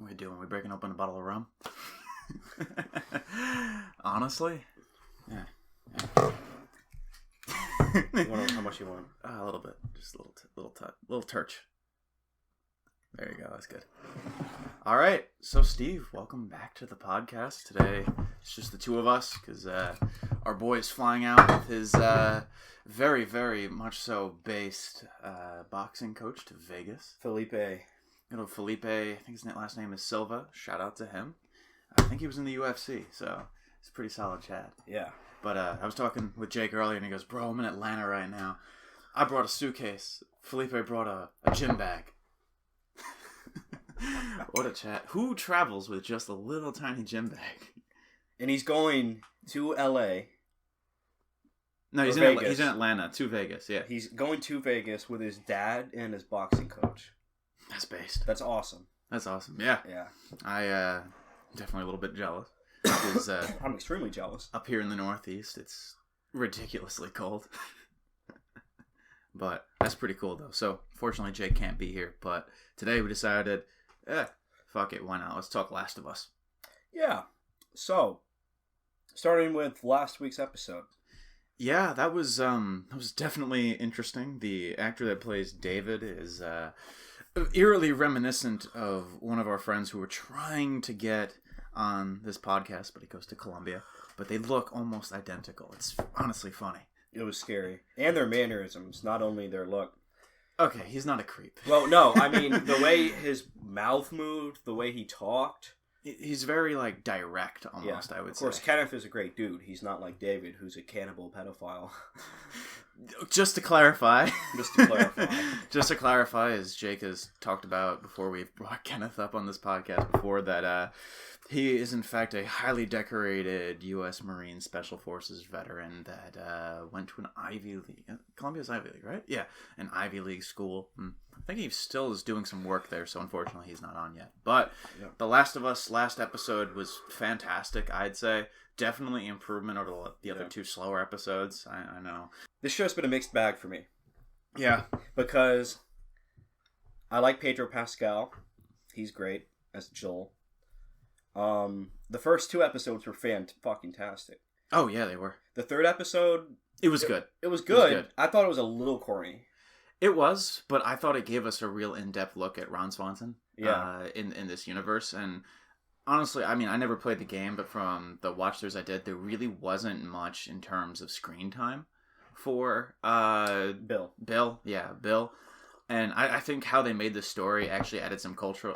What are we doing? We breaking open a bottle of rum? Honestly? Yeah. How much you want? A little bit. Just a little turch. There you go. That's good. All right. So, Steve, welcome back to the podcast. Today, it's just the two of us because our boy is flying out with his very, very much so based boxing coach to Vegas. Felipe. You know, Felipe, I think his last name is Silva. Shout out to him. I think he was in the UFC, so it's a pretty solid chat. Yeah. But I was talking with Jake earlier, and he goes, bro, I'm in Atlanta right now. I brought a suitcase. Felipe brought a gym bag. What a chat. Who travels with just a little tiny gym bag? And he's going to L.A. No, he's in Atlanta, to Vegas, yeah. He's going to Vegas with his dad and his boxing coach. That's based. That's awesome. That's awesome, yeah. Yeah. I definitely a little bit jealous. Because, I'm extremely jealous. Up here in the Northeast, it's ridiculously cold. But that's pretty cool, though. So, fortunately, Jake can't be here. But today we decided, fuck it, why not? Let's talk Last of Us. Yeah. So, starting with last week's episode. Yeah, that was definitely interesting. The actor that plays David is eerily reminiscent of one of our friends who were trying to get on this podcast, but he goes to Colombia. But they look almost identical. It's honestly funny. It was scary. And their mannerisms, not only their look. Okay, he's not a creep. Well, no, I mean, the way his mouth moved, the way he talked. He's very, like, direct, almost, I would say. Of course, Kenneth is a great dude. He's not like David, who's a cannibal pedophile. Just to clarify. Just to clarify, as Jake has talked about before we brought Kenneth up on this podcast before, that he is, in fact, a highly decorated U.S. Marine Special Forces veteran that went to an Ivy League. Columbia's Ivy League, right? Yeah, an Ivy League school. I think he still is doing some work there, so unfortunately he's not on yet. But The Last of Us last episode was fantastic, I'd say. Definitely improvement over the other two slower episodes. I know. This show's been a mixed bag for me. Yeah. Because I like Pedro Pascal. He's great as Joel. The first two episodes were fucking-tastic. Oh, yeah, they were. The third episode... It was good. It was good. I thought it was a little corny. It was, but I thought it gave us a real in-depth look at Ron Swanson in this universe. And honestly, I mean, I never played the game, but from the watch-throughs I did, there really wasn't much in terms of screen time for Bill. Bill. And I think how they made the story actually added some cultural,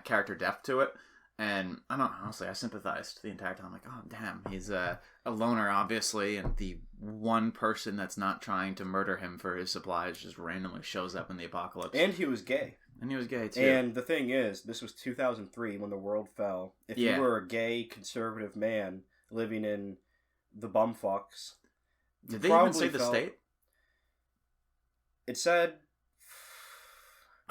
character depth to it. And I don't know, honestly, I sympathized the entire time. Like, oh, damn, he's a loner, obviously, and the one person that's not trying to murder him for his supplies just randomly shows up in the apocalypse. And he was gay. Too. And the thing is, this was 2003 when the world fell. If you were a gay, conservative man living in the bumfucks... Did they even say the state? It said...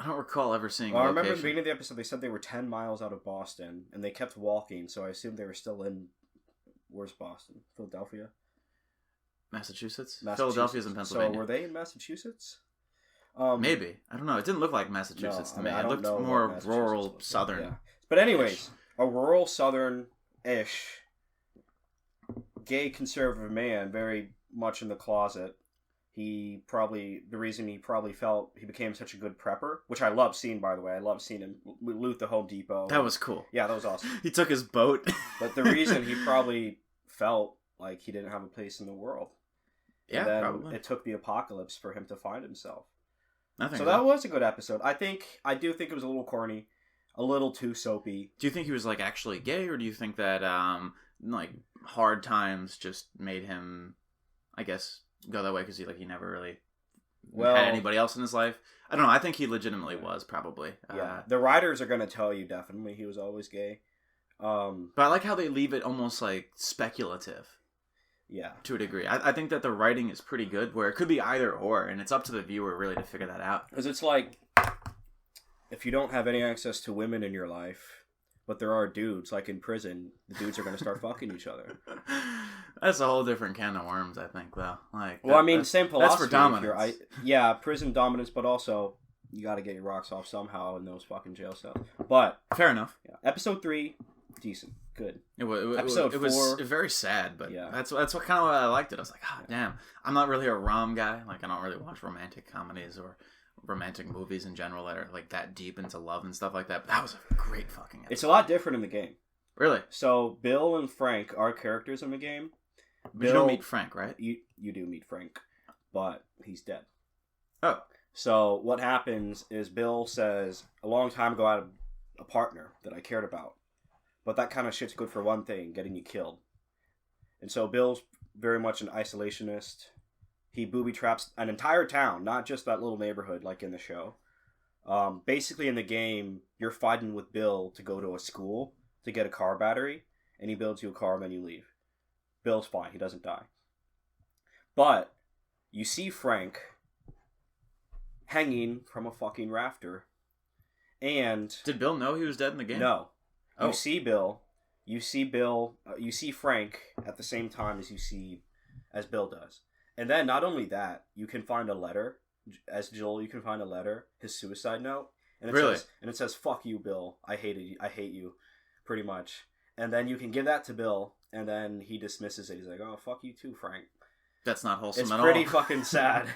I don't recall ever seeing I remember at the beginning of the episode, they said they were 10 miles out of Boston, and they kept walking, so I assumed they were still in... Where's Boston? Philadelphia? Massachusetts? Philadelphia's in Pennsylvania. So were they in Massachusetts? Maybe. I don't know. It didn't look like Massachusetts to me. It looked more rural, southern. Yeah. But anyways, a rural, southern-ish, gay, conservative man, very much in the closet. The reason he probably felt he became such a good prepper, which I love seeing, by the way. I love seeing him loot the Home Depot. That was cool. Yeah, that was awesome. He took his boat. But the reason he probably felt like he didn't have a place in the world. Yeah, and then probably. It took the apocalypse for him to find himself. So that was a good episode. I do think it was a little corny, a little too soapy. Do you think he was like actually gay, or do you think that like hard times just made him, I guess, go that way because he never really had anybody else in his life? I don't know. I think he legitimately was probably. Yeah, the writers are going to tell you definitely he was always gay. But I like how they leave it almost like speculative. Yeah. To a degree. I think that the writing is pretty good, where it could be either or, and it's up to the viewer really to figure that out. Because it's like, if you don't have any access to women in your life, but there are dudes, like in prison, the dudes are going to start fucking each other. That's a whole different can of worms, I think, though. Same philosophy. That's for dominance. Prison dominance, but also, you got to get your rocks off somehow in those fucking jail cells. But fair enough. Yeah. Episode 3, decent, good. Episode 4 was very sad, but that's what kind of why I liked it. I was like, damn, I'm not really a rom guy. Like, I don't really watch romantic comedies or romantic movies in general that are like that deep into love and stuff like that. But that was a great fucking episode. It's a lot different in the game. Really? So Bill and Frank are characters in the game. But you don't meet Frank, right? You do meet Frank, but he's dead. Oh. So what happens is Bill says, a long time ago I had a partner that I cared about. But that kind of shit's good for one thing, getting you killed. And so Bill's very much an isolationist. He booby traps an entire town, not just that little neighborhood like in the show. Basically in the game, you're fighting with Bill to go to a school to get a car battery, and he builds you a car and then you leave. Bill's fine, he doesn't die. But you see Frank hanging from a fucking rafter. And did Bill know he was dead in the game? No. You see Bill, you see Frank at the same time as Bill does. And then not only that, you can find a letter, as Joel, you can find a letter, his suicide note. And it says, fuck you, Bill. I hate you, pretty much. And then you can give that to Bill, and then he dismisses it. He's like, oh, fuck you too, Frank. That's not wholesome at all. It's pretty fucking sad.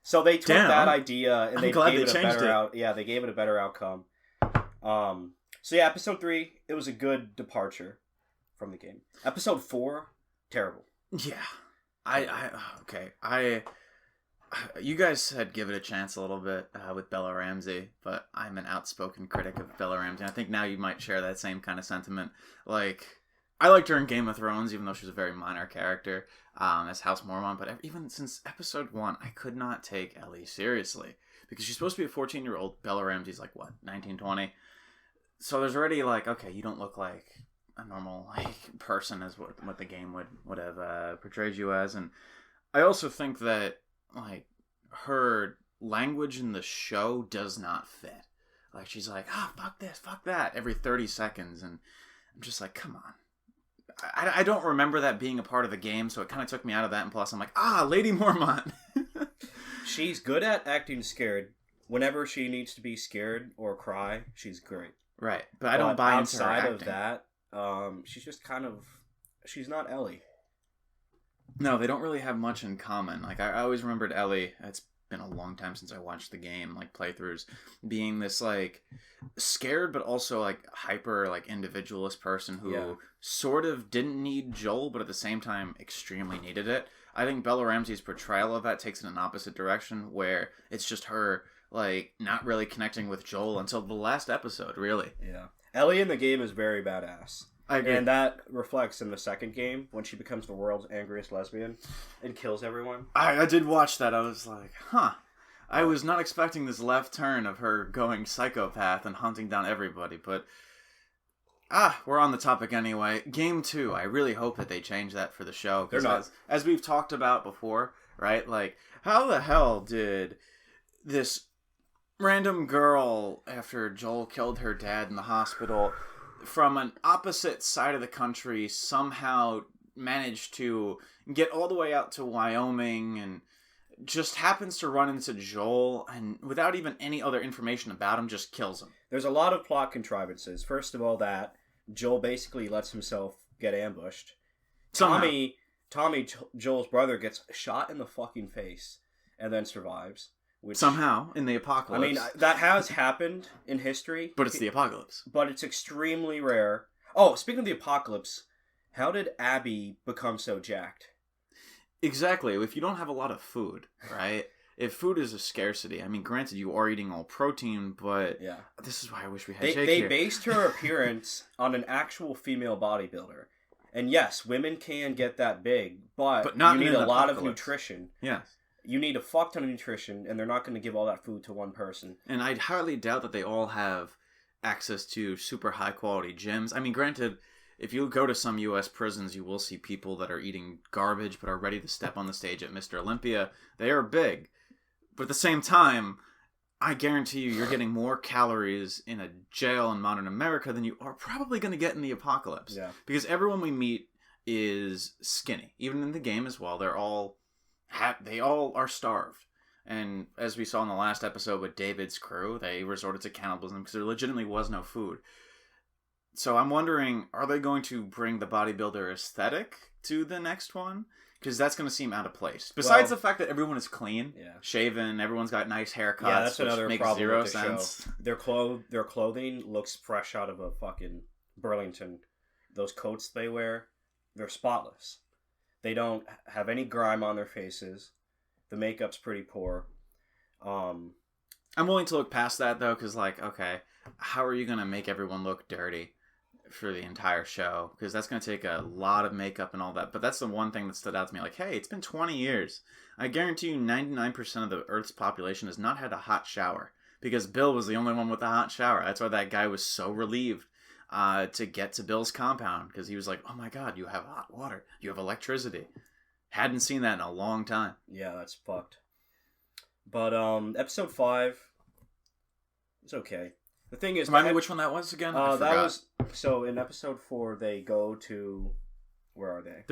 So they took that idea and they gave it a better outcome. So yeah, episode 3, it was a good departure from the game. Episode 4, terrible. Yeah. You guys had give it a chance a little bit with Bella Ramsey, but I'm an outspoken critic of Bella Ramsey. I think now you might share that same kind of sentiment. Like, I liked her in Game of Thrones, even though she was a very minor character as House Mormont. But even since episode 1, I could not take Ellie seriously because she's supposed to be a 14-year-old. Bella Ramsey's like, what, 19, 20? So there's already like, okay, you don't look like a normal person as what the game would have portrayed you as. And I also think that like her language in the show does not fit. Like she's like, fuck this, fuck that every 30 seconds. And I'm just like, come on. I don't remember that being a part of the game, so it kind of took me out of that. And plus I'm like, Lady Mormont. She's good at acting scared. Whenever she needs to be scared or cry, she's great. Right, but I don't buy into her acting. Outside of that, she's just kind of... She's not Ellie. No, they don't really have much in common. Like, I always remembered Ellie, it's been a long time since I watched the game, like, playthroughs, being this, like, scared but also, like, hyper, like, individualist person who sort of didn't need Joel, but at the same time extremely needed it. I think Bella Ramsey's portrayal of that takes it in an opposite direction, where it's just her... like, not really connecting with Joel until the last episode, really. Yeah. Ellie in the game is very badass. I agree. And that reflects in the second game, when she becomes the world's angriest lesbian and kills everyone. I did watch that. I was like, I was not expecting this left turn of her going psychopath and hunting down everybody, but... we're on the topic anyway. Game 2, I really hope that they change that for the show. They're not. As we've talked about before, right? Like, how the hell did this... random girl, after Joel killed her dad in the hospital, from an opposite side of the country, somehow managed to get all the way out to Wyoming and just happens to run into Joel and without even any other information about him, just kills him. There's a lot of plot contrivances. First of all, that Joel basically lets himself get ambushed. Tommy, Joel's brother, gets shot in the fucking face and then survives. Somehow, in the apocalypse. I mean, that has happened in history. But it's the apocalypse. But it's extremely rare. Oh, speaking of the apocalypse, how did Abby become so jacked? Exactly. If you don't have a lot of food, right? If food is a scarcity, I mean, granted, you are eating all protein, but this is why I wish we had Jake They here. based her appearance on an actual female bodybuilder. And yes, women can get that big, but not you need a lot of apocalypse. nutrition. Yes. You need a fuck ton of nutrition, and they're not going to give all that food to one person. And I highly doubt that they all have access to super high-quality gyms. I mean, granted, if you go to some U.S. prisons, you will see people that are eating garbage but are ready to step on the stage at Mr. Olympia. They are big. But at the same time, I guarantee you're getting more calories in a jail in modern America than you are probably going to get in the apocalypse. Yeah. Because everyone we meet is skinny. Even in the game as well, they all are starved. And as we saw in the last episode with David's crew, they resorted to cannibalism because there legitimately was no food. So I'm wondering, are they going to bring the bodybuilder aesthetic to the next one? Because that's going to seem out of place. Besides the fact that everyone is clean, shaven, everyone's got nice haircuts, that's another makes problem zero with the sense. Show. Their clothing looks fresh out of a fucking Burlington. Those coats they wear, they're spotless. They don't have any grime on their faces. The makeup's pretty poor. I'm willing to look past that, though, because, like, okay, how are you going to make everyone look dirty for the entire show? Because that's going to take a lot of makeup and all that. But that's the one thing that stood out to me. Like, hey, it's been 20 years. I guarantee you 99% of the Earth's population has not had a hot shower. Because Bill was the only one with a hot shower. That's why that guy was so relieved to get to Bill's compound. Because he was like, oh my god, you have hot water. You have electricity. Hadn't seen that in a long time. Yeah, that's fucked. But episode 5 is okay. The thing is, remind me which one that was again. I forgot. That was so in episode 4. They go to, where are they?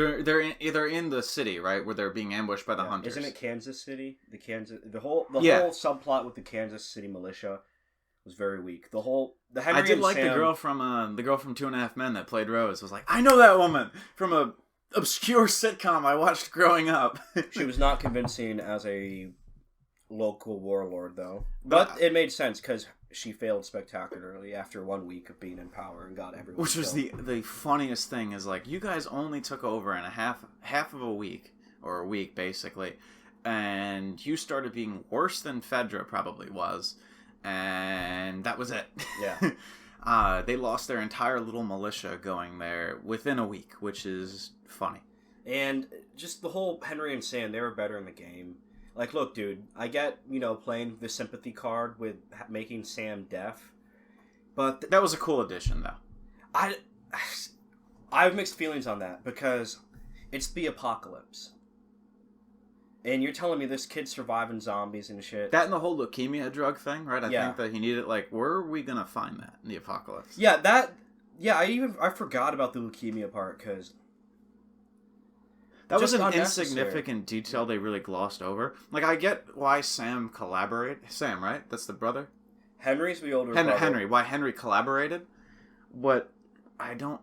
They're in the city, right, where they're being ambushed by the hunters. Isn't it Kansas City? The whole subplot with the Kansas City militia was very weak. The Henry I did and like Sam, the girl from 2.5 Men that played Rose. Was like, I know that woman from a obscure sitcom I watched growing up. She was not convincing as a local warlord, though. But it made sense because she failed spectacularly after 1 week of being in power and got everyone. Which was the funniest thing is, like, you guys only took over in a half of a week, or a week basically, and you started being worse than Fedra probably was, and that was it. Yeah. They lost their entire little militia going there within a week, which is funny. And just the whole Henry and Sam, they were better in the game. Like, look, dude, I get, playing the sympathy card with making Sam deaf, but that was a cool addition, though. I have mixed feelings on that, because it's the apocalypse. And you're telling me this kid's surviving zombies and shit. That and the whole leukemia drug thing, right? I think that he needed, like, where are we going to find that in the apocalypse? I forgot about the leukemia part, because that was an insignificant detail they really glossed over. Like, I get why Sam collaborated. Sam, right? That's the brother? Henry's the older brother. Henry. Why Henry collaborated. But I don't...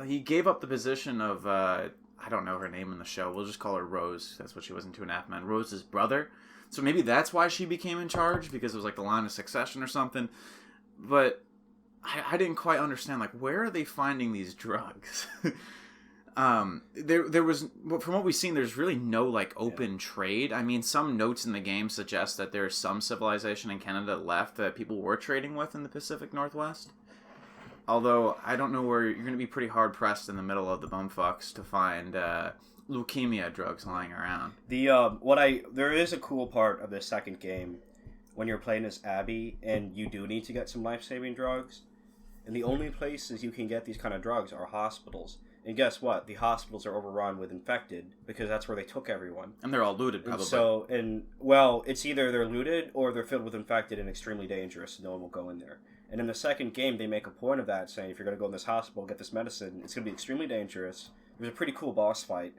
He gave up the position of... I don't know her name in the show. We'll just call her Rose. That's what she was in 2.5 Men. Rose's brother. So maybe that's why she became in charge. Because it was like the line of succession or something. But I didn't quite understand. Like, where are they finding these drugs? There was, from what we've seen, there's really no, like, open trade. I mean, some notes in the game suggest that there's some civilization in Canada left that people were trading with in the Pacific Northwest. Although, I don't know where you're going to be pretty hard-pressed in the middle of the bumfucks to find leukemia drugs lying around. There is a cool part of the second game when you're playing as Abby and you do need to get some life-saving drugs. And the only places you can get these kind of drugs are hospitals. And guess what? The hospitals are overrun with infected because that's where they took everyone. And they're all looted, probably. It's either they're looted or they're filled with infected and extremely dangerous, so no one will go in there. And in the second game, they make a point of that, saying if you're going to go in this hospital, get this medicine, it's going to be extremely dangerous. There's a pretty cool boss fight.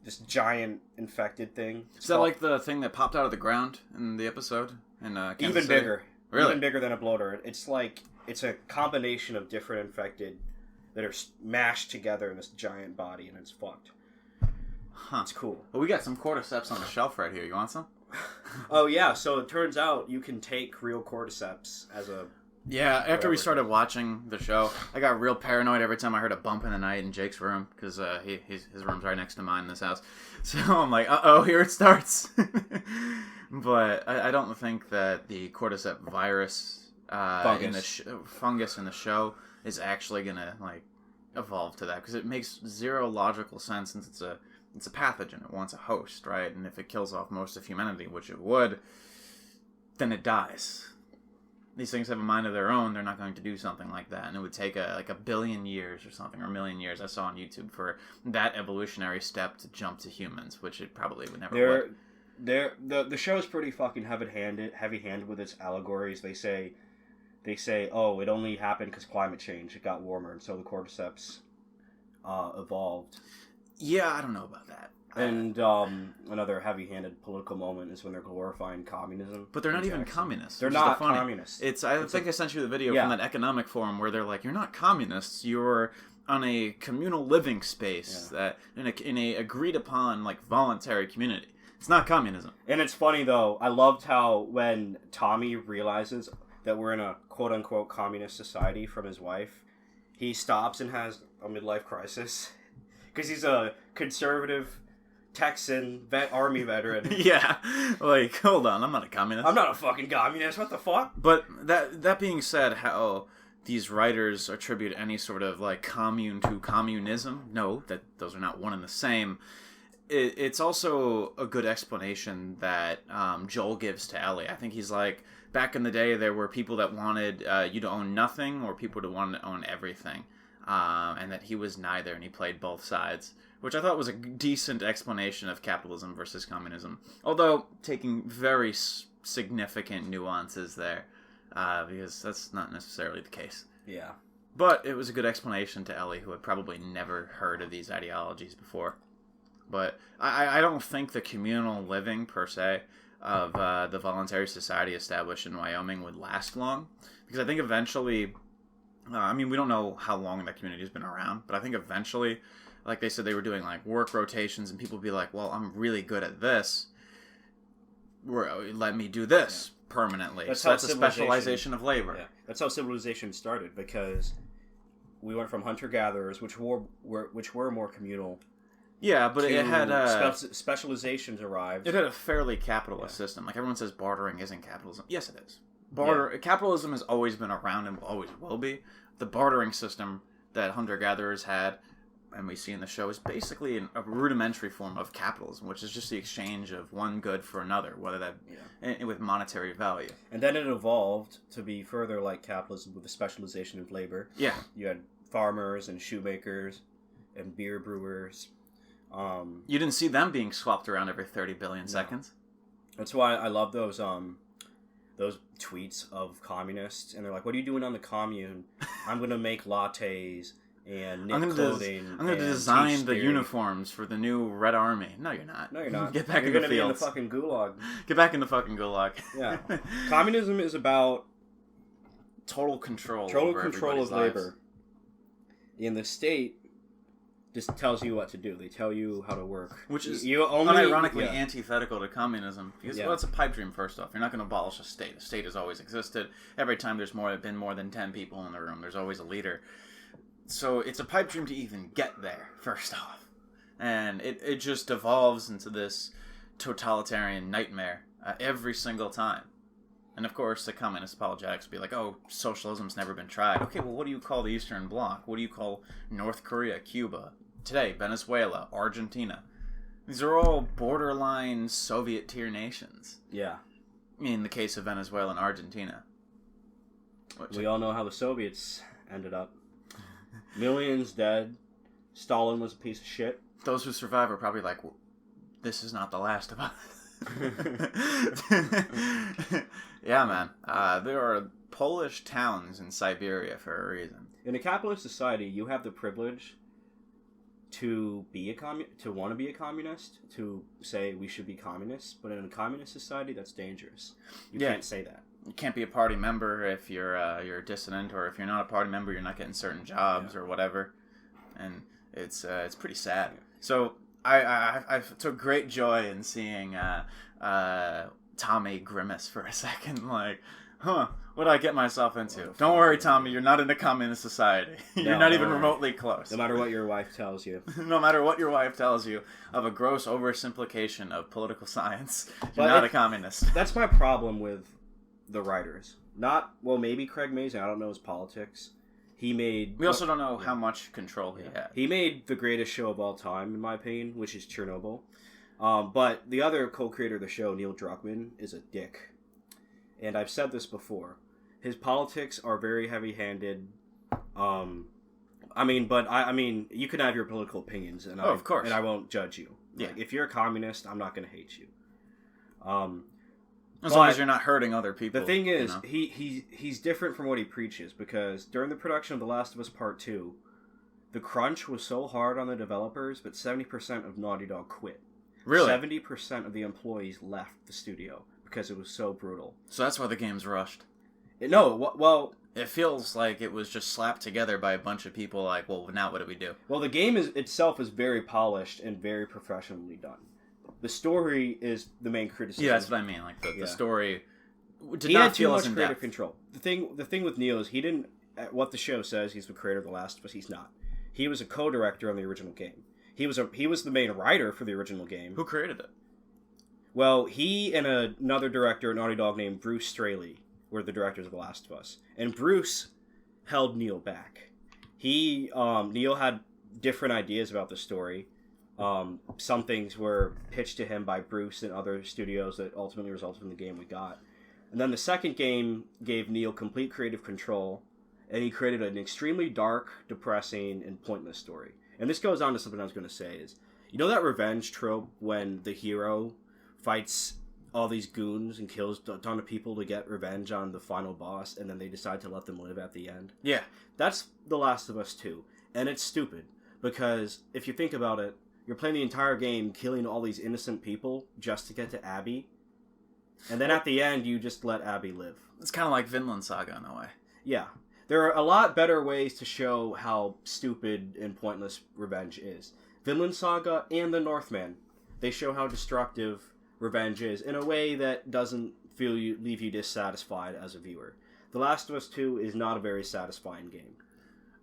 This giant infected thing. Is that like the thing that popped out of the ground in the episode? Even bigger. Really? Even bigger than a bloater. It's a combination of different infected that are mashed together in this giant body, and it's fucked. Huh. It's cool. Well, we got some cordyceps on the shelf right here. You want some? Oh, yeah. So it turns out you can take real cordyceps as a... Yeah, after we started watching the show, I got real paranoid every time I heard a bump in the night in Jake's room, because his room's right next to mine in this house. So I'm like, uh-oh, here it starts. But I don't think that the cordyceps virus fungus in the show is actually gonna, like, evolve to that, because it makes zero logical sense, since it's a pathogen. It wants a host, right? And if it kills off most of humanity, which it would, then it dies. These things have a mind of their own. They're not going to do something like that, and it would take a billion years or something, or a million years, I saw on YouTube, for that evolutionary step to jump to humans, which it probably would never would. The show's pretty fucking heavy-handed with its allegories. They say, oh, it only happened because climate change. It got warmer, and so the cordyceps evolved. Yeah, I don't know about that. And another heavy-handed political moment is when they're glorifying communism. But they're not even communists. They're not communists. I think I sent you the video from that economic forum where they're like, you're not communists, you're on a communal living space that in a agreed upon like voluntary community. It's not communism. And it's funny though, I loved how when Tommy realizes that we're in a quote-unquote communist society from his wife, he stops and has a midlife crisis. Because he's a conservative Texan army veteran. Yeah, like, hold on, I'm not a communist. I'm not a fucking communist, what the fuck? But that being said, how these writers attribute any sort of, like, commune to communism, no, that those are not one and the same. It's also a good explanation that Joel gives to Ellie. I think he's like, back in the day, there were people that wanted you to own nothing, or people to want to own everything. And that he was neither, and he played both sides, which I thought was a decent explanation of capitalism versus communism, although taking very significant nuances there, because that's not necessarily the case. Yeah. But it was a good explanation to Ellie, who had probably never heard of these ideologies before. But I don't think the communal living, per se, of the voluntary society established in Wyoming would last long, because I think eventually... I mean, we don't know how long that community has been around, but I think eventually, like they said, they were doing like work rotations, and people would be like, well, I'm really good at this. Let me do this permanently. That's a specialization of labor. Yeah. That's how civilization started, because we went from hunter-gatherers, which were more communal. Yeah, but it had... specializations arrived. It had a fairly capitalist system. Like, everyone says bartering isn't capitalism. Yes, it is. Capitalism has always been around and always will be. The bartering system that hunter-gatherers had, and we see in the show, is basically a rudimentary form of capitalism, which is just the exchange of one good for another, whether that with monetary value. And then it evolved to be further like capitalism with the specialization of labor. Yeah. You had farmers and shoemakers and beer brewers. You didn't see them being swapped around every 30 billion seconds. That's why I love those tweets of communists, and they're like, what are you doing on the commune? I'm going to make lattes and knit clothing. I'm going to design the uniforms for the new Red Army. No, you're not. No, you're not. Get back in the fields. You're going to be in the fucking gulag. Get back in the fucking gulag. Yeah. Communism is about total control of labor. In the state just tells you what to do. They tell you how to work. Which is unironically antithetical to communism. Because, well, it's a pipe dream, first off. You're not going to abolish a state. A state has always existed. Every time there's been more than 10 people in the room, there's always a leader. So it's a pipe dream to even get there, first off. And it just devolves into this totalitarian nightmare every single time. And, of course, the communist apologetics will be like, oh, socialism's never been tried. Okay, well, what do you call the Eastern Bloc? What do you call North Korea, Cuba? Today, Venezuela, Argentina. These are all borderline Soviet-tier nations. Yeah. In the case of Venezuela and Argentina. We all know how the Soviets ended up. Millions dead. Stalin was a piece of shit. Those who survive are probably like, well, this is not the last of us. Yeah, man. There are Polish towns in Siberia for a reason. In a capitalist society, you have the privilege to be to want to be a communist, to say we should be communists. But in a communist society, that's dangerous. You can't say that. You can't be a party member if you're a dissident, or if you're not a party member, you're not getting certain jobs or whatever. And it's pretty sad. So I took great joy in seeing Tommy grimace for a second, like, what did I get myself into? Don't worry, Tommy, you're not in a communist society. You're not even remotely close. No matter what your wife tells you. No matter what your wife tells you of a gross oversimplification of political science, you're not a communist. That's my problem with the writers. Maybe Craig Mazin, I don't know his politics. We also don't know how much control he had. He made the greatest show of all time, in my opinion, which is Chernobyl. But the other co-creator of the show, Neil Druckmann, is a dick. And I've said this before. His politics are very heavy-handed. You can have your political opinions. And of course. And I won't judge you. Yeah. Like, if you're a As communist, I'm not going to hate you. long as you're not hurting other people. The thing is, he's different from what he preaches, because during the production of The Last of Us Part 2, the crunch was so hard on the developers, but 70% of Naughty Dog quit. Really? 70% of the employees left the studio because it was so brutal. So that's why the game's rushed. Well, it feels like it was just slapped together by a bunch of people. Like, well, now what do we do? Well, the game itself is very polished and very professionally done. The story is the main criticism. Yeah, that's what I mean. Like the story did he not had too feel much as in creative depth. control. The thing with Neo is he didn't. What the show says, he's the creator of The Last of Us. He's not. He was a co-director on the original game. He was the main writer for the original game. Who created it? Well, he and another director at Naughty Dog named Bruce Straley were the directors of The Last of Us, and Bruce held Neil back. Neil had different ideas about the story. Some things were pitched to him by Bruce and other studios that ultimately resulted in the game we got. And then the second game gave Neil complete creative control, and he created an extremely dark, depressing, and pointless story. And this goes on to something I was going to say is, you know that revenge trope when the hero fights all these goons and kills a ton of people to get revenge on the final boss, and then they decide to let them live at the end? Yeah. That's The Last of Us 2. And it's stupid, because if you think about it, you're playing the entire game killing all these innocent people just to get to Abby, and then at the end you just let Abby live. It's kind of like Vinland Saga in a way. Yeah. There are a lot better ways to show how stupid and pointless revenge is. Vinland Saga and The Northman, they show how destructive revenge is in a way that doesn't leave you dissatisfied as a viewer. The Last of Us 2 is not a very satisfying game.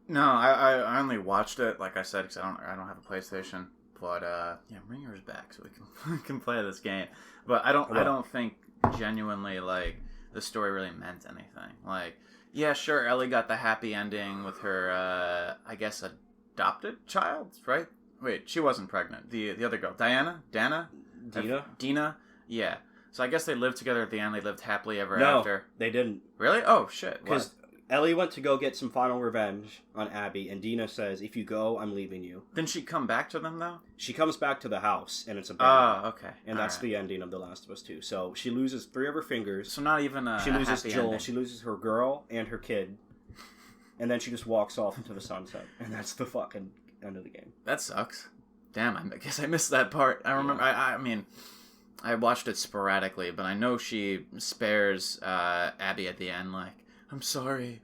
No, I only watched it, like I said, because I don't have a PlayStation. But yeah, bring yours back so we can play this game. But I don't think genuinely like the story really meant anything. Like, yeah, sure, Ellie got the happy ending with her I guess adopted child, right? Wait, she wasn't pregnant. The other girl, Dina. Dina. Yeah. So I guess they lived together at the end. They lived happily ever after. No, they didn't. Really? Oh shit. Because Ellie went to go get some final revenge on Abby, and Dina says, "If you go, I'm leaving you." Didn't she come back to them though? She comes back to the house, and it's abandoned. Oh, okay. And that's the ending of The Last of Us 2. So she loses 3 of her fingers. So not even she loses happy Joel. ending. She loses her girl and her kid, and then she just walks off into the sunset, and that's the fucking end of the game. That sucks. Damn, I guess I missed that part. I remember. Yeah. I mean, I watched it sporadically, but I know she spares Abby at the end. Like, I'm sorry,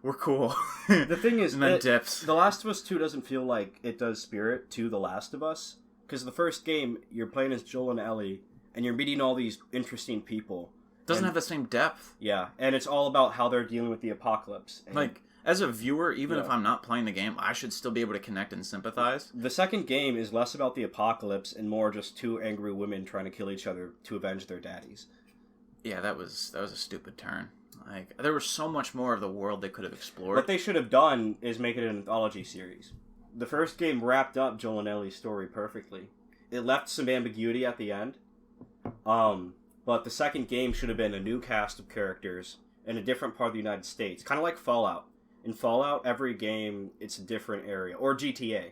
we're cool. The thing is, and then dips. The Last of Us 2 doesn't feel like it does Spirit to The Last of Us, because the first game you're playing as Joel and Ellie, and you're meeting all these interesting people. Doesn't have the same depth. Yeah, and it's all about how they're dealing with the apocalypse. And like, as a viewer, even if I'm not playing the game, I should still be able to connect and sympathize. The second game is less about the apocalypse and more just 2 angry women trying to kill each other to avenge their daddies. Yeah, that was a stupid turn. Like, there was so much more of the world they could have explored. What they should have done is make it an anthology series. The first game wrapped up Joel and Ellie's story perfectly. It left some ambiguity at the end. But the second game should have been a new cast of characters in a different part of the United States. Kind of like Fallout. In Fallout, every game, it's a different area. Or GTA.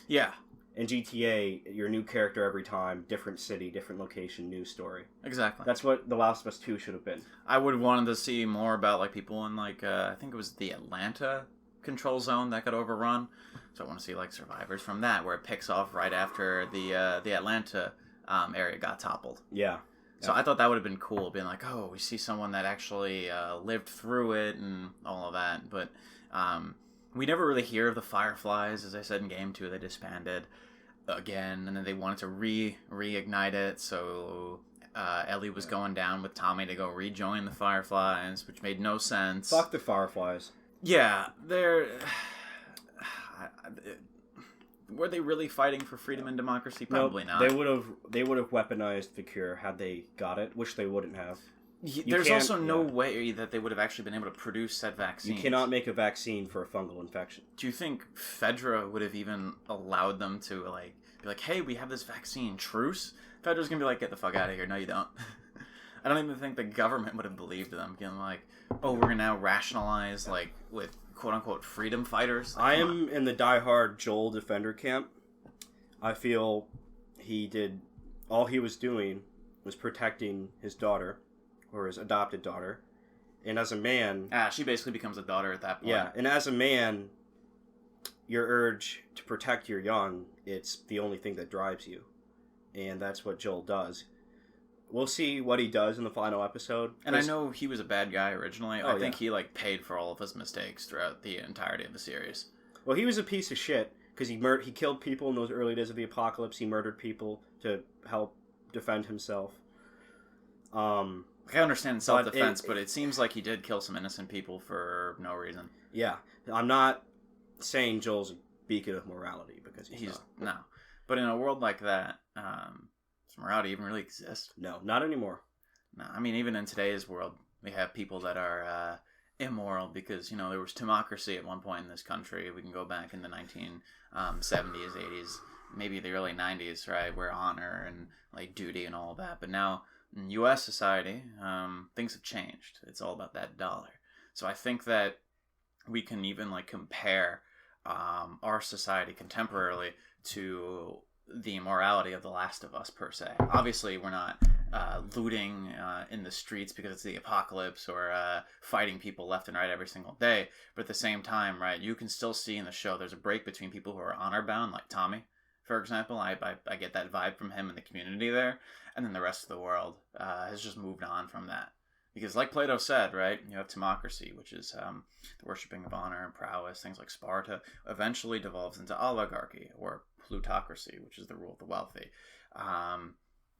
Yeah. In GTA, your new character every time, different city, different location, new story. Exactly. That's what The Last of Us 2 should have been. I would have wanted to see more about like people in like I think it was the Atlanta control zone that got overrun. So I want to see like survivors from that, where it picks off right after the Atlanta area got toppled. Yeah. So I thought that would have been cool, being like, oh, we see someone that actually lived through it and all of that. But we never really hear of the Fireflies. As I said in Game 2, they disbanded again, and then they wanted to reignite it. So Ellie was going down with Tommy to go rejoin the Fireflies, which made no sense. Fuck the Fireflies. Yeah, they're... Were they really fighting for freedom and democracy? Probably not. They would have weaponized the cure had they got it, which they wouldn't have. There's also no way that they would have actually been able to produce that vaccine. You cannot make a vaccine for a fungal infection. Do you think Fedra would have even allowed them to like be like, hey, we have this vaccine, truce? Fedra's gonna be like, get the fuck out of here. No, you don't. I don't even think the government would have believed them. Being like, oh, we're gonna now rationalize like with quote-unquote freedom fighters. Like, I am in the diehard Joel defender camp. I feel all he was doing was protecting his daughter, or his adopted daughter, and as a man... she basically becomes a daughter at that point. Yeah, and as a man, your urge to protect your young, it's the only thing that drives you. and that's what Joel does. We'll see what he does in the final episode. And I know he was a bad guy originally. Oh, I think he paid for all of his mistakes throughout the entirety of the series. Well, he was a piece of shit because he killed people in those early days of the apocalypse. He murdered people to help defend himself. I understand self-defense, but it seems like he did kill some innocent people for no reason. Yeah, I'm not saying Joel's a beacon of morality because he's not. No. But in a world like that, does morality even really exist? No, not anymore. No, I mean, even in today's world, we have people that are immoral because, there was democracy at one point in this country. We can go back in the 1970s, 80s, maybe the early 90s, right, where honor and, duty and all that. But now, in U.S. society, things have changed. It's all about that dollar. So I think that we can even, compare our society contemporarily to the morality of The Last of Us, per se. Obviously, we're not looting in the streets because it's the apocalypse or fighting people left and right every single day. But at the same time, right, you can still see in the show there's a break between people who are honor-bound, like Tommy, for example. I get that vibe from him and the community there. And then the rest of the world has just moved on from that. Because like Plato said, right, you have timocracy, which is the worshipping of honor and prowess. Things like Sparta eventually devolves into oligarchy or plutocracy, which is the rule of the wealthy,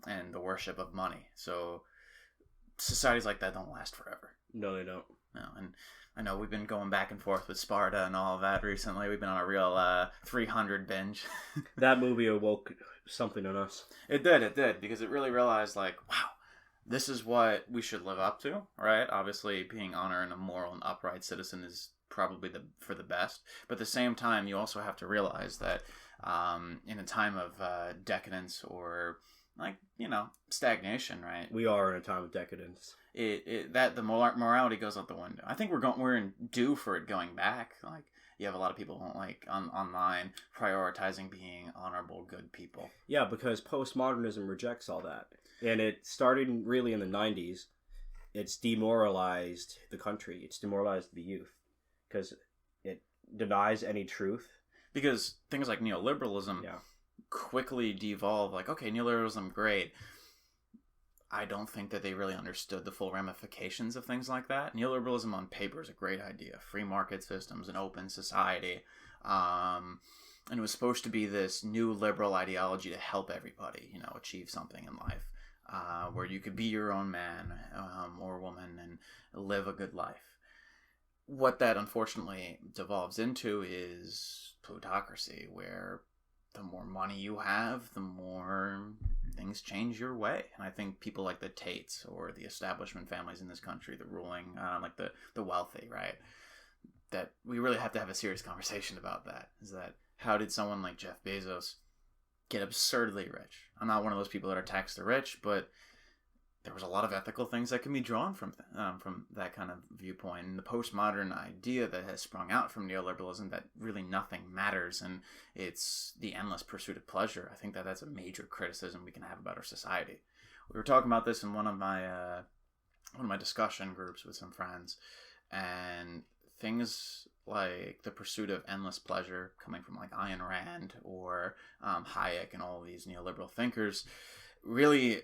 and the worship of money. So societies like that don't last forever. No, they don't. No, and I know we've been going back and forth with Sparta and all of that recently. We've been on a real 300 binge. That movie awoke something in us. It did, because it really realized, wow, this is what we should live up to, right? Obviously, being honor and a moral and upright citizen is probably for the best. But at the same time, you also have to realize that in a time of decadence or stagnation, right? We are in a time of decadence. The morality goes out the window. I think we're due for it going back. You have a lot of people online prioritizing being honorable, good people. Yeah, because postmodernism rejects all that. And it started really in the 90s. It's demoralized the country. It's demoralized the youth. Because it denies any truth. Because things like neoliberalism quickly devolve. Okay, neoliberalism, great. I don't think that they really understood the full ramifications of things like that. Neoliberalism on paper is a great idea. Free market systems, an open society. And it was supposed to be this new liberal ideology to help everybody, achieve something in life. Where you could be your own man or woman and live a good life. What that unfortunately devolves into is plutocracy, where the more money you have, the more things change your way. And I think people like the Tates or the establishment families in this country, the ruling, the wealthy, right? That we really have to have a serious conversation about that. Is that how did someone like Jeff Bezos get absurdly rich? I'm not one of those people that are tax the rich, but there was a lot of ethical things that can be drawn from that kind of viewpoint. And the postmodern idea that has sprung out from neoliberalism that really nothing matters and it's the endless pursuit of pleasure. I think that's a major criticism we can have about our society. We were talking about this in one of my discussion groups with some friends, and things like the pursuit of endless pleasure coming from Ayn Rand or Hayek and all these neoliberal thinkers really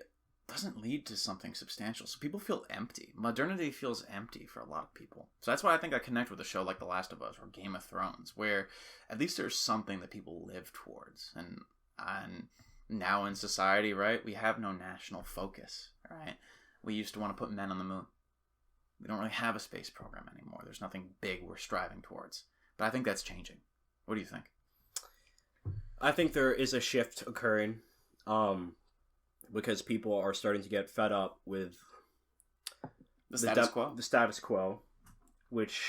doesn't lead to something substantial. So people feel empty. Modernity feels empty for a lot of people. So that's why I think I connect with a show like The Last of Us or Game of Thrones, where at least there's something that people live towards. And now in society, right, we have no national focus, right? We used to want to put men on the moon. We don't really have a space program anymore. There's nothing big we're striving towards. But I think that's changing. What do you think? I think there is a shift occurring because people are starting to get fed up with the status quo. The status quo, which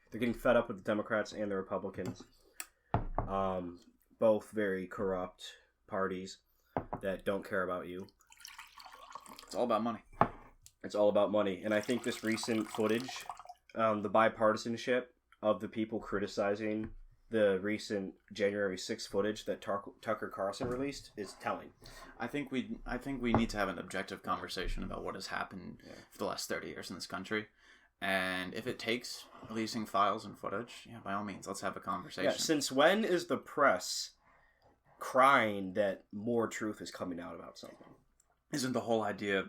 they're getting fed up with the Democrats and the Republicans. Both very corrupt parties that don't care about you. It's all about money. It's all about money. And I think this recent footage, the bipartisanship of the people criticizing the recent January 6th footage that Tucker Carlson released is telling. I think we need to have an objective conversation about what has happened for the last 30 years in this country. And if it takes releasing files and footage, by all means, let's have a conversation. Yeah, since when is the press crying that more truth is coming out about something. Isn't the whole idea,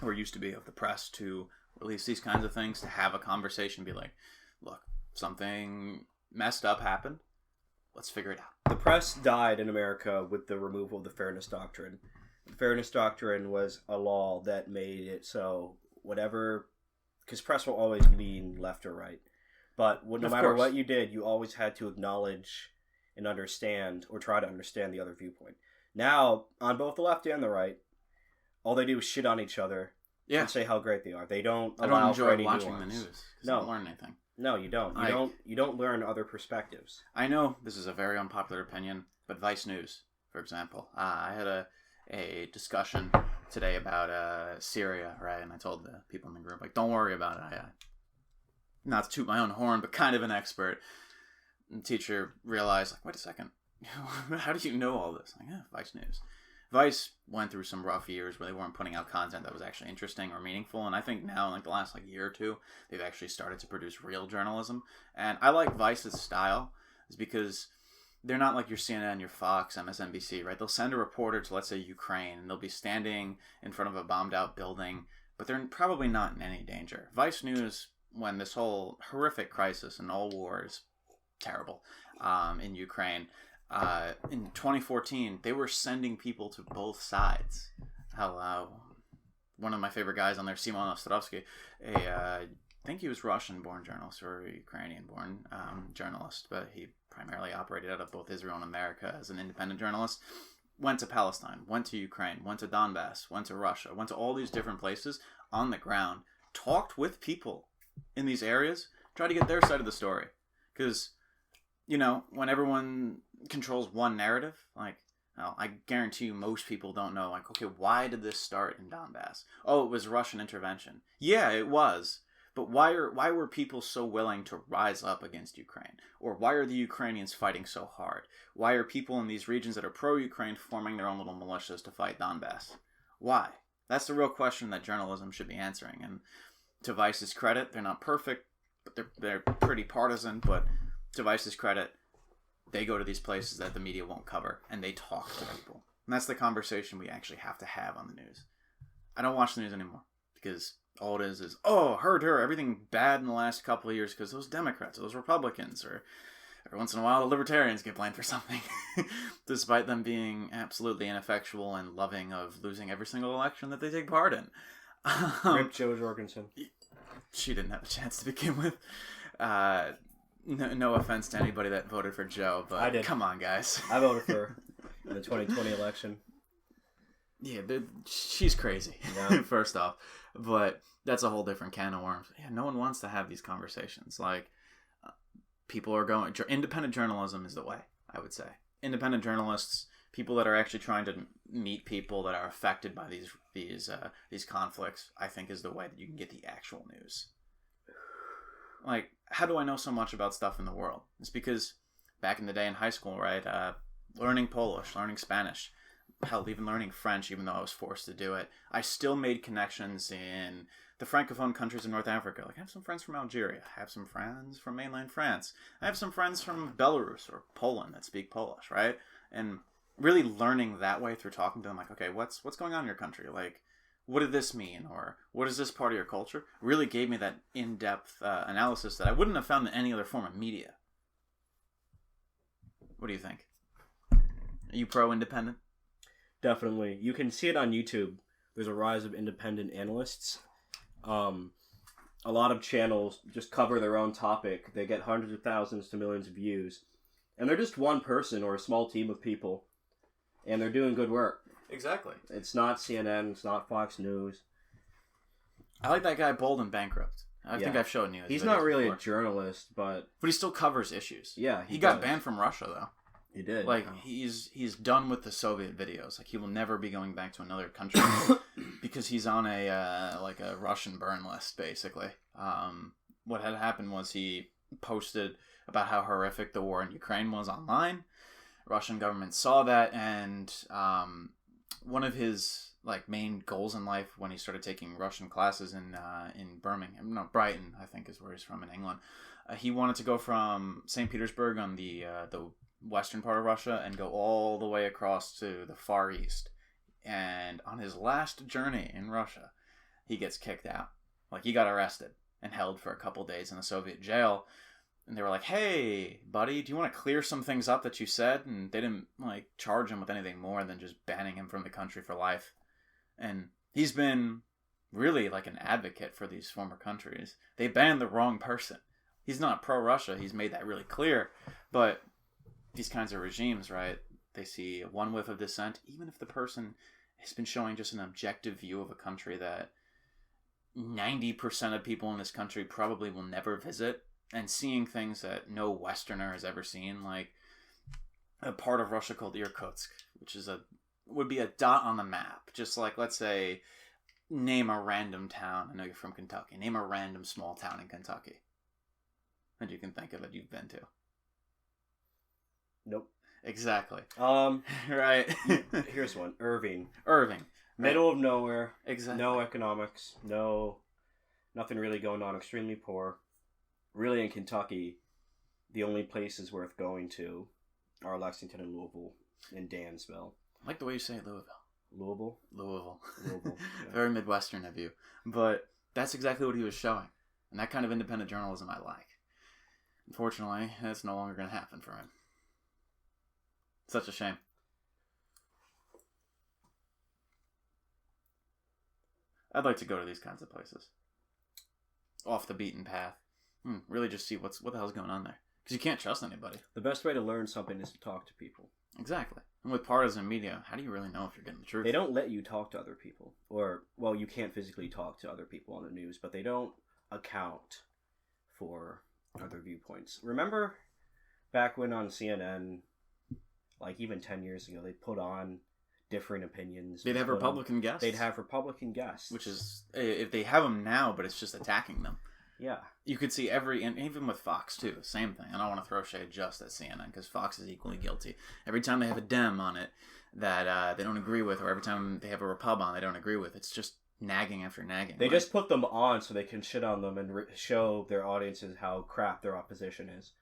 or used to be, of the press to release these kinds of things, to have a conversation, be like, look, something messed up happened. Let's figure it out. The press died in America with the removal of the Fairness Doctrine. The Fairness Doctrine was a law that made it so whatever, because press will always lean left or right, but no matter what you did, you always had to acknowledge and understand, or try to understand, the other viewpoint. Now, on both the left and the right, all they do is shit on each other and say how great they are. They don't allow I don't enjoy for any watching nuance. the news. No. I don't learn anything. No, you don't. You don't learn other perspectives. I know this is a very unpopular opinion, but Vice News, for example, I had a discussion today about Syria, right? And I told the people in the group, like, don't worry about it. Not to toot my own horn, but kind of an expert. And the teacher realized, like, wait a second, how do you know all this? Like, yeah, Vice News. Vice went through some rough years where they weren't putting out content that was actually interesting or meaningful, and I think now, in like the last year or two, they've actually started to produce real journalism. And I like Vice's style, is because they're not like your CNN, your Fox, MSNBC, right? They'll send a reporter to, let's say, Ukraine, and they'll be standing in front of a bombed-out building, but they're probably not in any danger. Vice News, when this whole horrific crisis and all wars, terrible, in Ukraine, in 2014, they were sending people to both sides. One of my favorite guys on there, Simon Ostrovsky, I think he was Russian-born journalist or Ukrainian-born journalist, but he primarily operated out of both Israel and America as an independent journalist, went to Palestine, went to Ukraine, went to Donbass, went to Russia, went to all these different places on the ground, talked with people in these areas, tried to get their side of the story. Because, when everyone controls one narrative, like, I guarantee you most people don't know, like, okay, why did this start in Donbass? Oh, it was Russian intervention. Yeah, it was. But why were people so willing to rise up against Ukraine? Or why are the Ukrainians fighting so hard? Why are people in these regions that are pro-Ukraine forming their own little militias to fight Donbass? Why? That's the real question that journalism should be answering. And to Vice's credit, they're not perfect, but they're pretty partisan. But to Vice's credit, they go to these places that the media won't cover, and they talk to people. And that's the conversation we actually have to have on the news. I don't watch the news anymore, because all it is, heard everything bad in the last couple of years because those Democrats, those Republicans, or every once in a while the Libertarians get blamed for something, despite them being absolutely ineffectual and loving of losing every single election that they take part in. Rip Jo Jorgensen. She didn't have a chance to begin with. No offense to anybody that voted for Joe, but I did. Come on, guys. I voted for her in the 2020 election. Yeah, she's crazy, yeah. First off. But that's a whole different can of worms. Yeah, no one wants to have these conversations. Like, people are going... Independent journalism is the way, I would say. Independent journalists, people that are actually trying to meet people that are affected by these conflicts, I think is the way that you can get the actual news. Like, how do I know so much about stuff in the world? It's because back in the day in high school, right, learning Polish, learning Spanish, hell, even learning French, even though I was forced to do it, I still made connections in the Francophone countries in North Africa. Like, I have some friends from Algeria. I have some friends from mainland France. I have some friends from Belarus or Poland that speak Polish, right? And really learning that way through talking to them, like, okay, what's going on in your country? Like, what did this mean? Or what is this part of your culture? Really gave me that in-depth analysis that I wouldn't have found in any other form of media. What do you think? Are you pro-independent? Definitely. You can see it on YouTube. There's a rise of independent analysts. A lot of channels just cover their own topic. They get hundreds of thousands to millions of views. And they're just one person or a small team of people. And they're doing good work. Exactly. It's not CNN. It's not Fox News. I like that guy Bold and Bankrupt. I think I've shown you. He's not really a journalist, but he still covers issues. Yeah, he got banned from Russia though. He did. Like, he's done with the Soviet videos. Like, he will never be going back to another country because he's on a Russian burn list, basically. What had happened was he posted about how horrific the war in Ukraine was online. Russian government saw that, and one of his main goals in life when he started taking Russian classes in Brighton, I think is where he's from in England. He wanted to go from St. Petersburg on the western part of Russia and go all the way across to the Far East. And on his last journey in Russia, he gets kicked out. Like, he got arrested and held for a couple days in a Soviet jail. And they were like, hey, buddy, do you want to clear some things up that you said? And they didn't, like, charge him with anything more than just banning him from the country for life. And he's been really, like, an advocate for these former countries. They banned the wrong person. He's not pro-Russia. He's made that really clear. But these kinds of regimes, right, they see one whiff of dissent, even if the person has been showing just an objective view of a country that 90% of people in this country probably will never visit, and seeing things that no Westerner has ever seen, like a part of Russia called Irkutsk, which is would be a dot on the map. Just like, let's say, name a random town. I know you're from Kentucky. Name a random small town in Kentucky that you can think of that you've been to. Nope. Exactly. Right. Here's one. Irving. Middle of nowhere. Exactly. No economics. Nothing really going on. Extremely poor. Really, in Kentucky, the only places worth going to are Lexington and Louisville and Dansville. I like the way you say Louisville. Louisville. Yeah. Very Very Midwestern of you. But that's exactly what he was showing. And that kind of independent journalism I like. Unfortunately, that's no longer going to happen for him. Such a shame. I'd like to go to these kinds of places. Off the beaten path. Really just see what the hell's going on there. Because you can't trust anybody. The best way to learn something is to talk to people. Exactly. And with partisan media, how do you really know if you're getting the truth? They don't let you talk to other people. Or, well, you can't physically talk to other people on the news, but they don't account for other viewpoints. Remember back when on CNN, like even 10 years ago, they put on different opinions. They'd have Republican guests. They'd have Republican guests. Which is, if they have them now, but it's just attacking them. Yeah. You could see and even with Fox too, same thing. I don't want to throw shade just at CNN because Fox is equally guilty. Every time they have a Dem on it that they don't agree with, or every time they have a Repub on they don't agree with, it's just nagging after nagging. They just put them on so they can shit on them and show their audiences how crap their opposition is.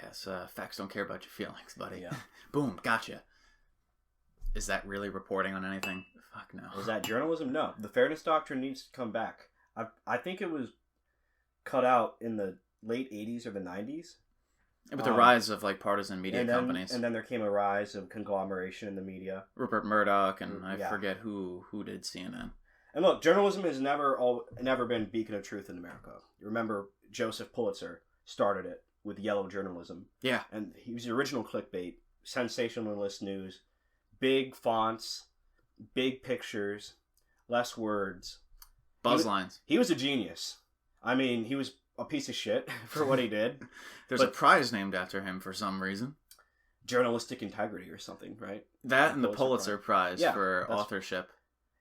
Yes, facts don't care about your feelings, buddy. Yeah. Boom, gotcha. Is that really reporting on anything? Fuck no. Is that journalism? No. The fairness doctrine needs to come back. I think it was cut out in the late 80s or the 90s. With the rise of like partisan media companies. And then there came a rise of conglomeration in the media. Rupert Murdoch and I forget who did CNN. And look, journalism has never been a beacon of truth in America. Remember, Joseph Pulitzer started it with yellow journalism. Yeah. And he was the original clickbait, sensationalist news, big fonts, big pictures, less words. Buzz lines. He was a genius. I mean, he was a piece of shit for what he did. There's a prize named after him for some reason. Journalistic integrity or something, right? That and the Pulitzer Prize for authorship.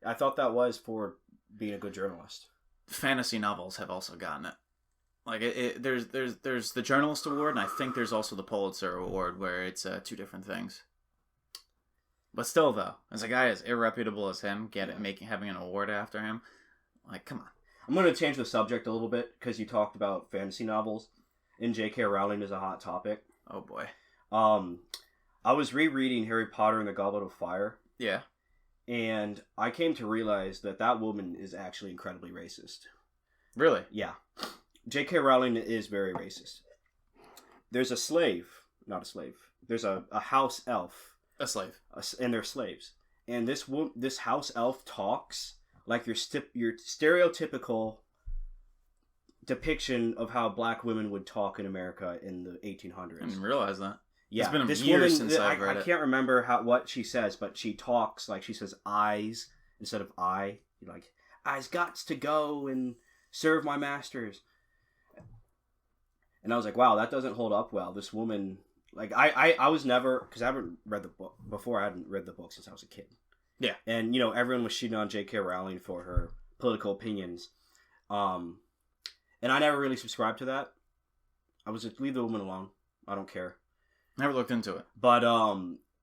I thought that was for being a good journalist. Fantasy novels have also gotten it. Like there's the Journalist Award, and I think there's also the Pulitzer Award, where it's two different things. But still, though, as a guy as irreputable as him, having an award after him, like, come on. I'm going to change the subject a little bit because you talked about fantasy novels, and J.K. Rowling is a hot topic. Oh boy. I was rereading Harry Potter and the Goblet of Fire. Yeah. And I came to realize that woman is actually incredibly racist. Really? Yeah. J.K. Rowling is very racist. There's a slave, not a slave. There's a house elf. A slave. And they're slaves. And this house elf talks like your stereotypical depiction of how black women would talk in America in the 1800s. I didn't realize that. Yeah, it's been years since I've read it. I can't remember what she says, but she talks like she says "eyes" instead of "I." Like, "I's gots to go and serve my masters." And I was like, wow, that doesn't hold up well. This woman, like, I was never, because I haven't read the book before. I hadn't read the book since I was a kid. Yeah. And, everyone was shitting on J.K. Rowling for her political opinions. And I never really subscribed to that. I was like, leave the woman alone. I don't care. Never looked into it. But,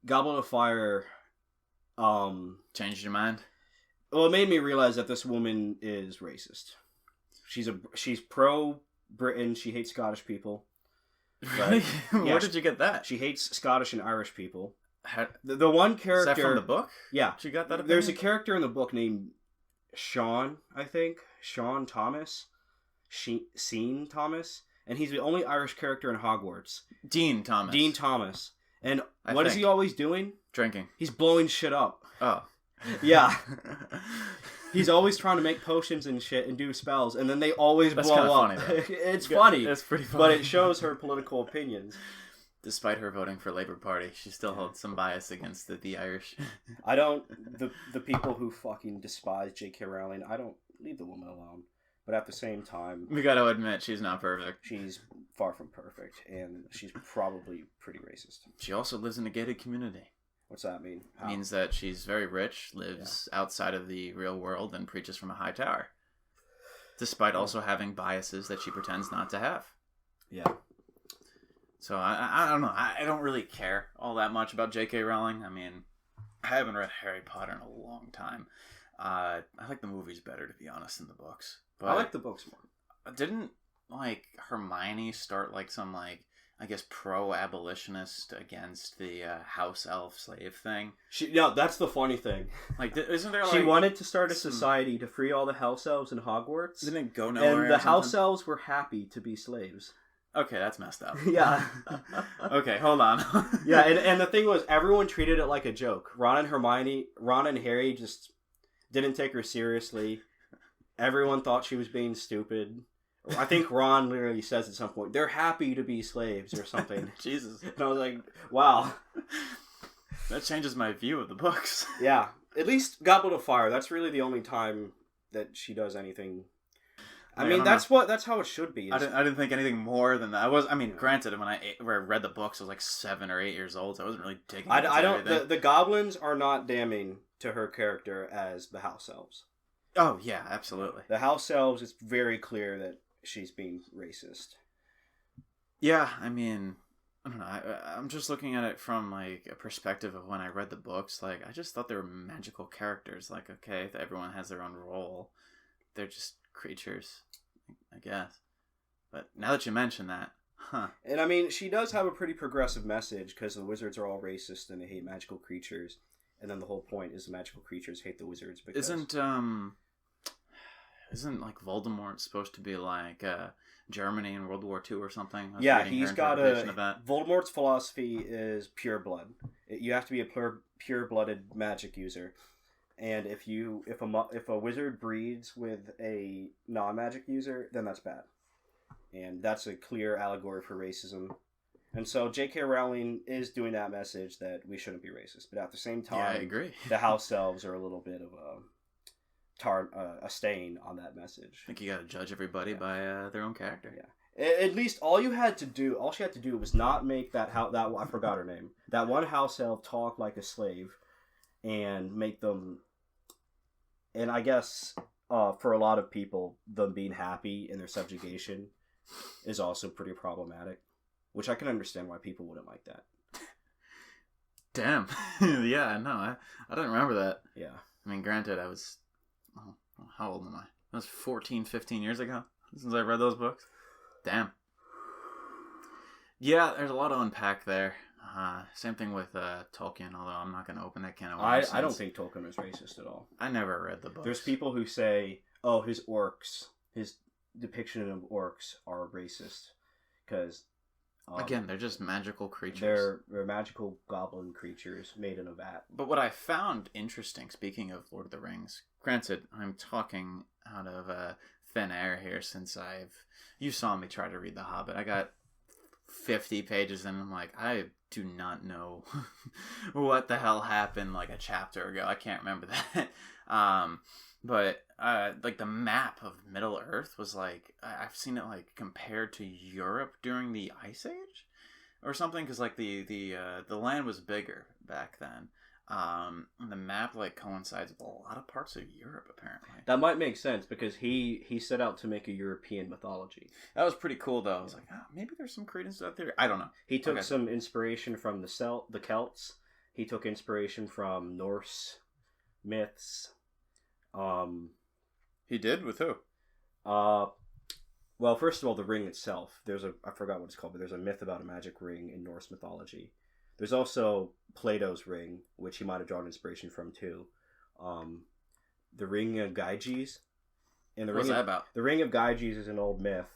Goblet of Fire, changed your mind? Well, it made me realize that this woman is racist. She's pro-Britain. She hates Scottish people. Really? Yeah, Where did you get that? She hates Scottish and Irish people. How, The one character... is that from the book? Yeah. She got that opinion? There's a character in the book named Sean, I think. Sean Thomas. Sean Thomas. And he's the only Irish character in Hogwarts. Dean Thomas. Dean Thomas. And what is he always doing? Drinking. He's blowing shit up. Oh. Yeah. He's always trying to make potions and shit and do spells, and then they always blow up. Funny, It's funny. It's pretty funny. But it shows her political opinions. Despite her voting for Labour Party, she still holds some bias against the Irish. I don't... The people who fucking despise J.K. Rowling, I don't... Leave the woman alone. But at the same time... We gotta admit, she's not perfect. She's far from perfect, and she's probably pretty racist. She also lives in a gated community. What's that mean? It means that she's very rich, lives outside of the real world, and preaches from a high tower. Despite also having biases that she pretends not to have. Yeah. So I don't know. I don't really care all that much about J.K. Rowling. I mean, I haven't read Harry Potter in a long time. I like the movies better, to be honest, than the books. But I like the books more. Didn't, Hermione start, some, I guess, pro-abolitionist against the house elf slave thing? No, that's the funny thing. Isn't there, She wanted to start a society to free all the house elves in Hogwarts. Didn't it go nowhere? And the house elves were happy to be slaves. Okay, that's messed up. Yeah. Okay, hold on. Yeah, and the thing was, everyone treated it like a joke. Ron and Harry just didn't take her seriously. Everyone thought she was being stupid. I think Ron literally says at some point, they're happy to be slaves or something. Jesus. And I was like, wow. That changes my view of the books. Yeah. At least Goblet of Fire, that's really the only time that she does anything. That's how it should be. I didn't think anything more than that. Granted, when I read the books, I was 7 or 8 years old, so I wasn't really digging into everything. The goblins are not damning to her character as the house elves. Oh, yeah, absolutely. The house elves, it's very clear that she's being racist. Yeah, I don't know. I'm just looking at it from, a perspective of when I read the books. I just thought they were magical characters. Okay, everyone has their own role. They're just creatures, I guess. But now that you mention that, huh. And, she does have a pretty progressive message, because the wizards are all racist and they hate magical creatures. And then the whole point is the magical creatures hate the wizards because... Isn't Voldemort supposed to be Germany in World War II or something? Yeah, he's got Voldemort's philosophy is pure blood. You have to be a pure-blooded magic user, and if a wizard breeds with a non-magic user, then that's bad, and that's a clear allegory for racism. And so J.K. Rowling is doing that message that we shouldn't be racist, but at the same time, yeah, I agree. The house elves are a little bit of a stain on that message. I think you got to judge everybody by their own character. Yeah. At least all she had to do was not make that I forgot her name. That one house elf talk like a slave, and make them. And I guess for a lot of people, them being happy in their subjugation is also pretty problematic, which I can understand why people wouldn't like that. Damn. Yeah, no, I didn't remember that. Yeah. Granted, I was. How old am I? That was 14, 15 years ago since I read those books. Damn. Yeah, there's a lot to unpack there. Same thing with Tolkien, although I'm not going to open that can of worms. I don't think Tolkien is racist at all. I never read the books. There's people who say, oh, his depiction of orcs are racist. Because... again, they're just magical creatures. They're magical goblin creatures made in a vat. But what I found interesting, speaking of Lord of the Rings, granted, I'm talking out of thin air here since you saw me try to read The Hobbit. I got 50 pages and I'm like, I do not know what the hell happened a chapter ago. I can't remember that. But the map of Middle Earth was I've seen it compared to Europe during the Ice Age or something, because the land was bigger back then. And the map coincides with a lot of parts of Europe apparently. That might make sense because he set out to make a European mythology. That was pretty cool though. I was maybe there's some credence to that theory. I don't know. He took some inspiration from the Celts. He took inspiration from Norse myths. He did? With who? Well, first of all, the ring itself. I forgot what it's called, but there's a myth about a magic ring in Norse mythology. There's also Plato's ring, which he might have drawn inspiration from too. The Ring of Gyges. And What's that about? The Ring of Gyges is an old myth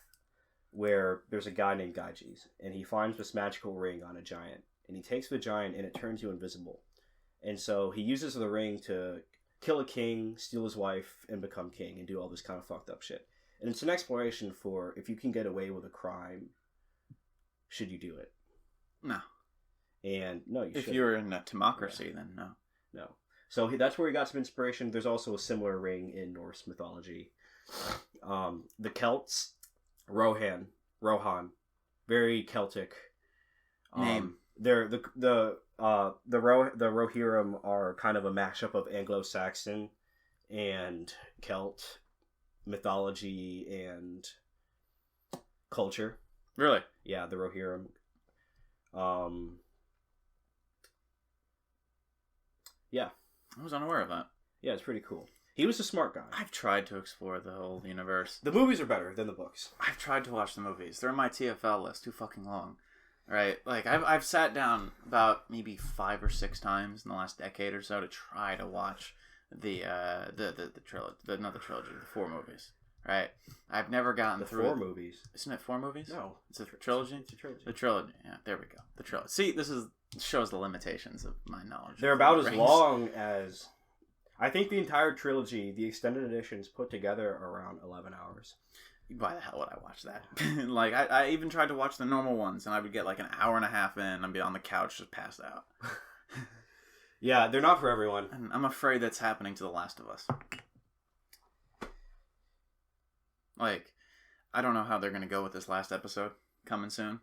where there's a guy named Gyges, and he finds this magical ring on a giant, and he takes the giant, and it turns you invisible. And so he uses the ring to kill a king, steal his wife, and become king, and do all this kind of fucked up shit. And it's an exploration for if you can get away with a crime, should you do it? No. And no, you If shouldn't. you're in a democracy, then no. No. So that's where he got some inspiration. There's also a similar ring in Norse mythology. The Celts, Rohan, very Celtic. Name. They're the Rohirrim are kind of a mashup of Anglo-Saxon and Celt mythology and culture. Really? Yeah, the Rohirrim. Yeah. I was unaware of that. Yeah, it's pretty cool. He was a smart guy. I've tried to explore the whole universe. The movies are better than the books. I've tried to watch the movies. They're on my TFL list. Too fucking long. Right? Like, I've sat down about maybe 5 or 6 times in the last decade or so to try to watch the trilogy. Not the trilogy, the 4 movies. Right? I've never gotten through 4 movies. Isn't it 4 movies? No. It's a trilogy? It's a trilogy. The trilogy. Yeah, there we go. The trilogy. See, this shows the limitations of my knowledge. They're about as long as... I think the entire trilogy, the extended editions put together, are around 11 hours. Why the hell would I watch that? Like, I even tried to watch the normal ones, and I would get like an hour and a half in, and I'd be on the couch just passed out. Yeah, they're not for everyone. And I'm afraid that's happening to The Last of Us. Like, I don't know how they're going to go with this last episode coming soon.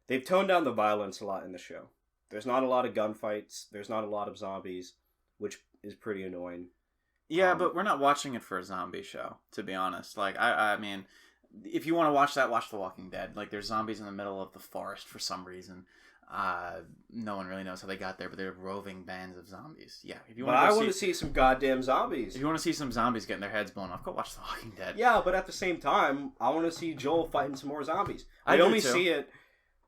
They've toned down the violence a lot in the show. There's not a lot of gunfights. There's not a lot of zombies, which is pretty annoying. Yeah, but we're not watching it for a zombie show, to be honest. Like, I mean, if you want to watch that, watch The Walking Dead. Like, there's zombies in the middle of the forest for some reason. No one really knows how they got there, but they're roving bands of zombies. Yeah, if you want. I want to see some goddamn zombies. If you want to see some zombies getting their heads blown off, go watch The Walking Dead. Yeah, but at the same time, I want to see Joel fighting some more zombies. I only do too. see it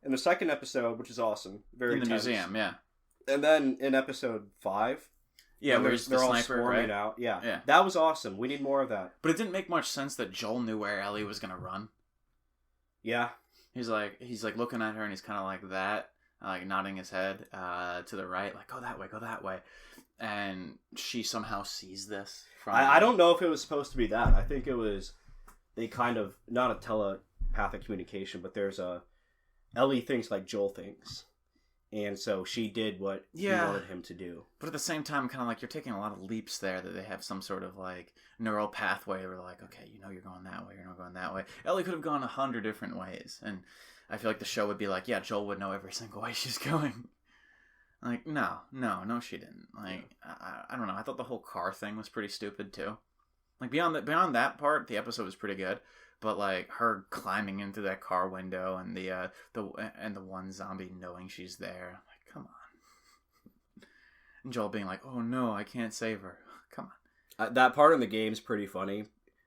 in the second episode, which is awesome. Very in the tense. museum, yeah. And then in episode 5, yeah, where where's the they're all sniper, swarming right? out. Yeah. Yeah, That was awesome. We need more of that. but it didn't make much sense that Joel knew where Ellie was gonna run. Yeah. He's like looking at her, and he's kind of like that, like nodding his head to the right, like go that way, and she somehow sees this. From I don't know if it was supposed to be that. I think it was they kind of not a telepathic communication, but there's a Ellie thinks like Joel thinks. And so she did what he wanted him to do. But at the same time, kind of like you're taking a lot of leaps there that they have some sort of like neural pathway where like, okay, you know you're going that way, you're not going that way. Ellie could have gone 100 different ways. And I feel like the show would be like, yeah, Joel would know every single way she's going. Like, no, she didn't. Like, I don't know. I thought the whole car thing was pretty stupid too. Like beyond that part, the episode was pretty good. But like her climbing into that car window and the one zombie knowing she's there, like come on. And Joel being like, "Oh no, I can't save her." Come on. That part in the game's pretty funny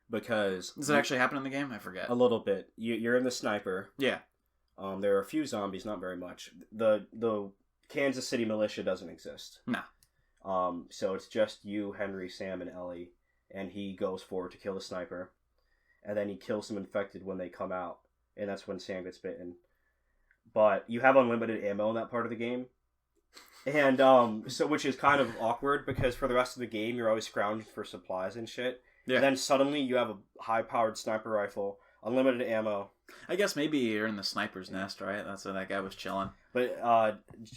because Does it actually happen in the game? I forget. a little bit. You're in the sniper. Yeah. There are a few zombies, not very much. The Kansas City militia doesn't exist. No. So it's just you, Henry, Sam, and Ellie, and he goes forward to kill the sniper. And then he kills some infected when they come out, and that's when Sam gets bitten. But you have unlimited ammo in that part of the game, and so which is kind of awkward because for the rest of the game you're always scrounging for supplies and shit. Yeah. And then suddenly you have a high-powered sniper rifle, unlimited ammo. I guess maybe you're in the sniper's nest, right? That's where that guy was chilling. But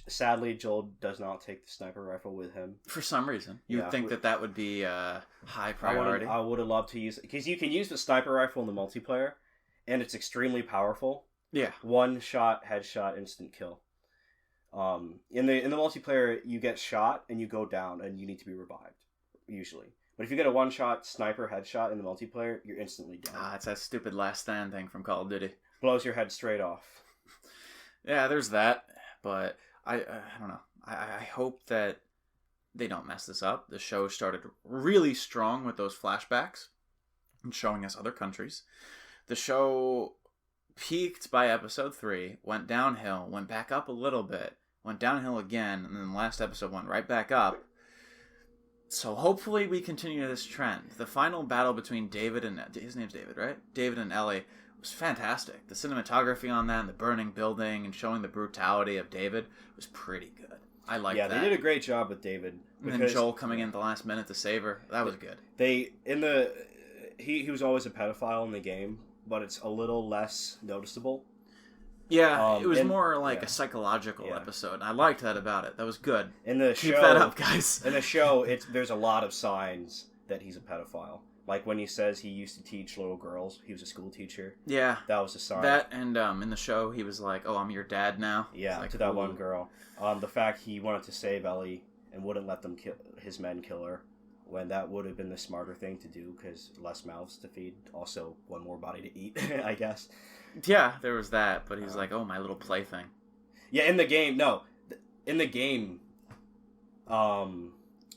sadly, Joel does not take the sniper rifle with him. For some reason. You would think that would be high priority. I would have loved to use it. Because you can use the sniper rifle in the multiplayer, and it's extremely powerful. Yeah. One shot, headshot, instant kill. In the multiplayer, you get shot, and you go down, and you need to be revived, usually. But if you get a one-shot sniper headshot in the multiplayer, you're instantly dead. It's that stupid Last Stand thing from Call of Duty. Blows your head straight off. Yeah, there's that, but I don't know. I hope that they don't mess this up. The show started really strong with those flashbacks and showing us other countries. the show peaked by episode 3, went downhill, went back up a little bit, went downhill again, and then the last episode went right back up. So hopefully we continue this trend. The final battle between David and... His name's David, right? David and Ellie was fantastic. The cinematography on that and the burning building and showing the brutality of David was pretty good. I liked that. Yeah, they did a great job with David. And then Joel coming in at the last minute to save her. That was good. He was always a pedophile in the game, but it's a little less noticeable. Yeah, it was more like a psychological episode. I liked that about it. That was good. Keep that up, guys. In the show, there's a lot of signs that he's a pedophile. Like when he says he used to teach little girls. He was a school teacher. Yeah. That was a sign. That, and in the show, he was like, oh, I'm your dad now. Yeah, like, to that one girl. The fact he wanted to save Ellie and wouldn't let them his men kill her, when that would have been the smarter thing to do, because less mouths to feed. Also, one more body to eat, I guess. Yeah, there was that, but he's like, oh, my little plaything. Yeah, in the game,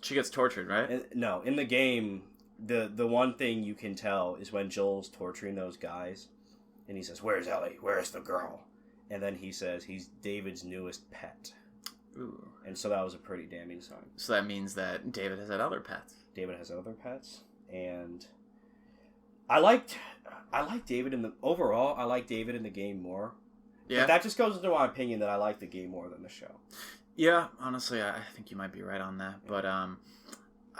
she gets tortured, right? In the game, the one thing you can tell is when Joel's torturing those guys, and he says, where's Ellie? Where's the girl? And then he says he's David's newest pet. Ooh. And so that was a pretty damning sign. So that means that David has had other pets. David has other pets, and I like David I like David in the game more. Yeah. But that just goes into my opinion that I like the game more than the show. Yeah, honestly, I think you might be right on that. But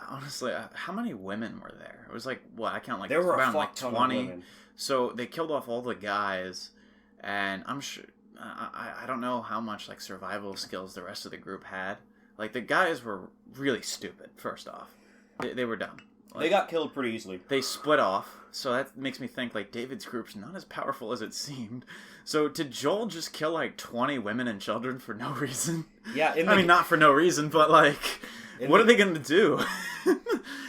honestly, how many women were there? It was like, what, I count like there were around a like 20. So they killed off all the guys, and I'm sure I don't know how much like survival skills the rest of the group had. Like the guys were really stupid. First off, they were dumb. Like, they got killed pretty easily. They split off, so that makes me think like David's group's not as powerful as it seemed. So did Joel just kill like 20 women and children for no reason? Yeah, I mean not for no reason, but like, what are they gonna do?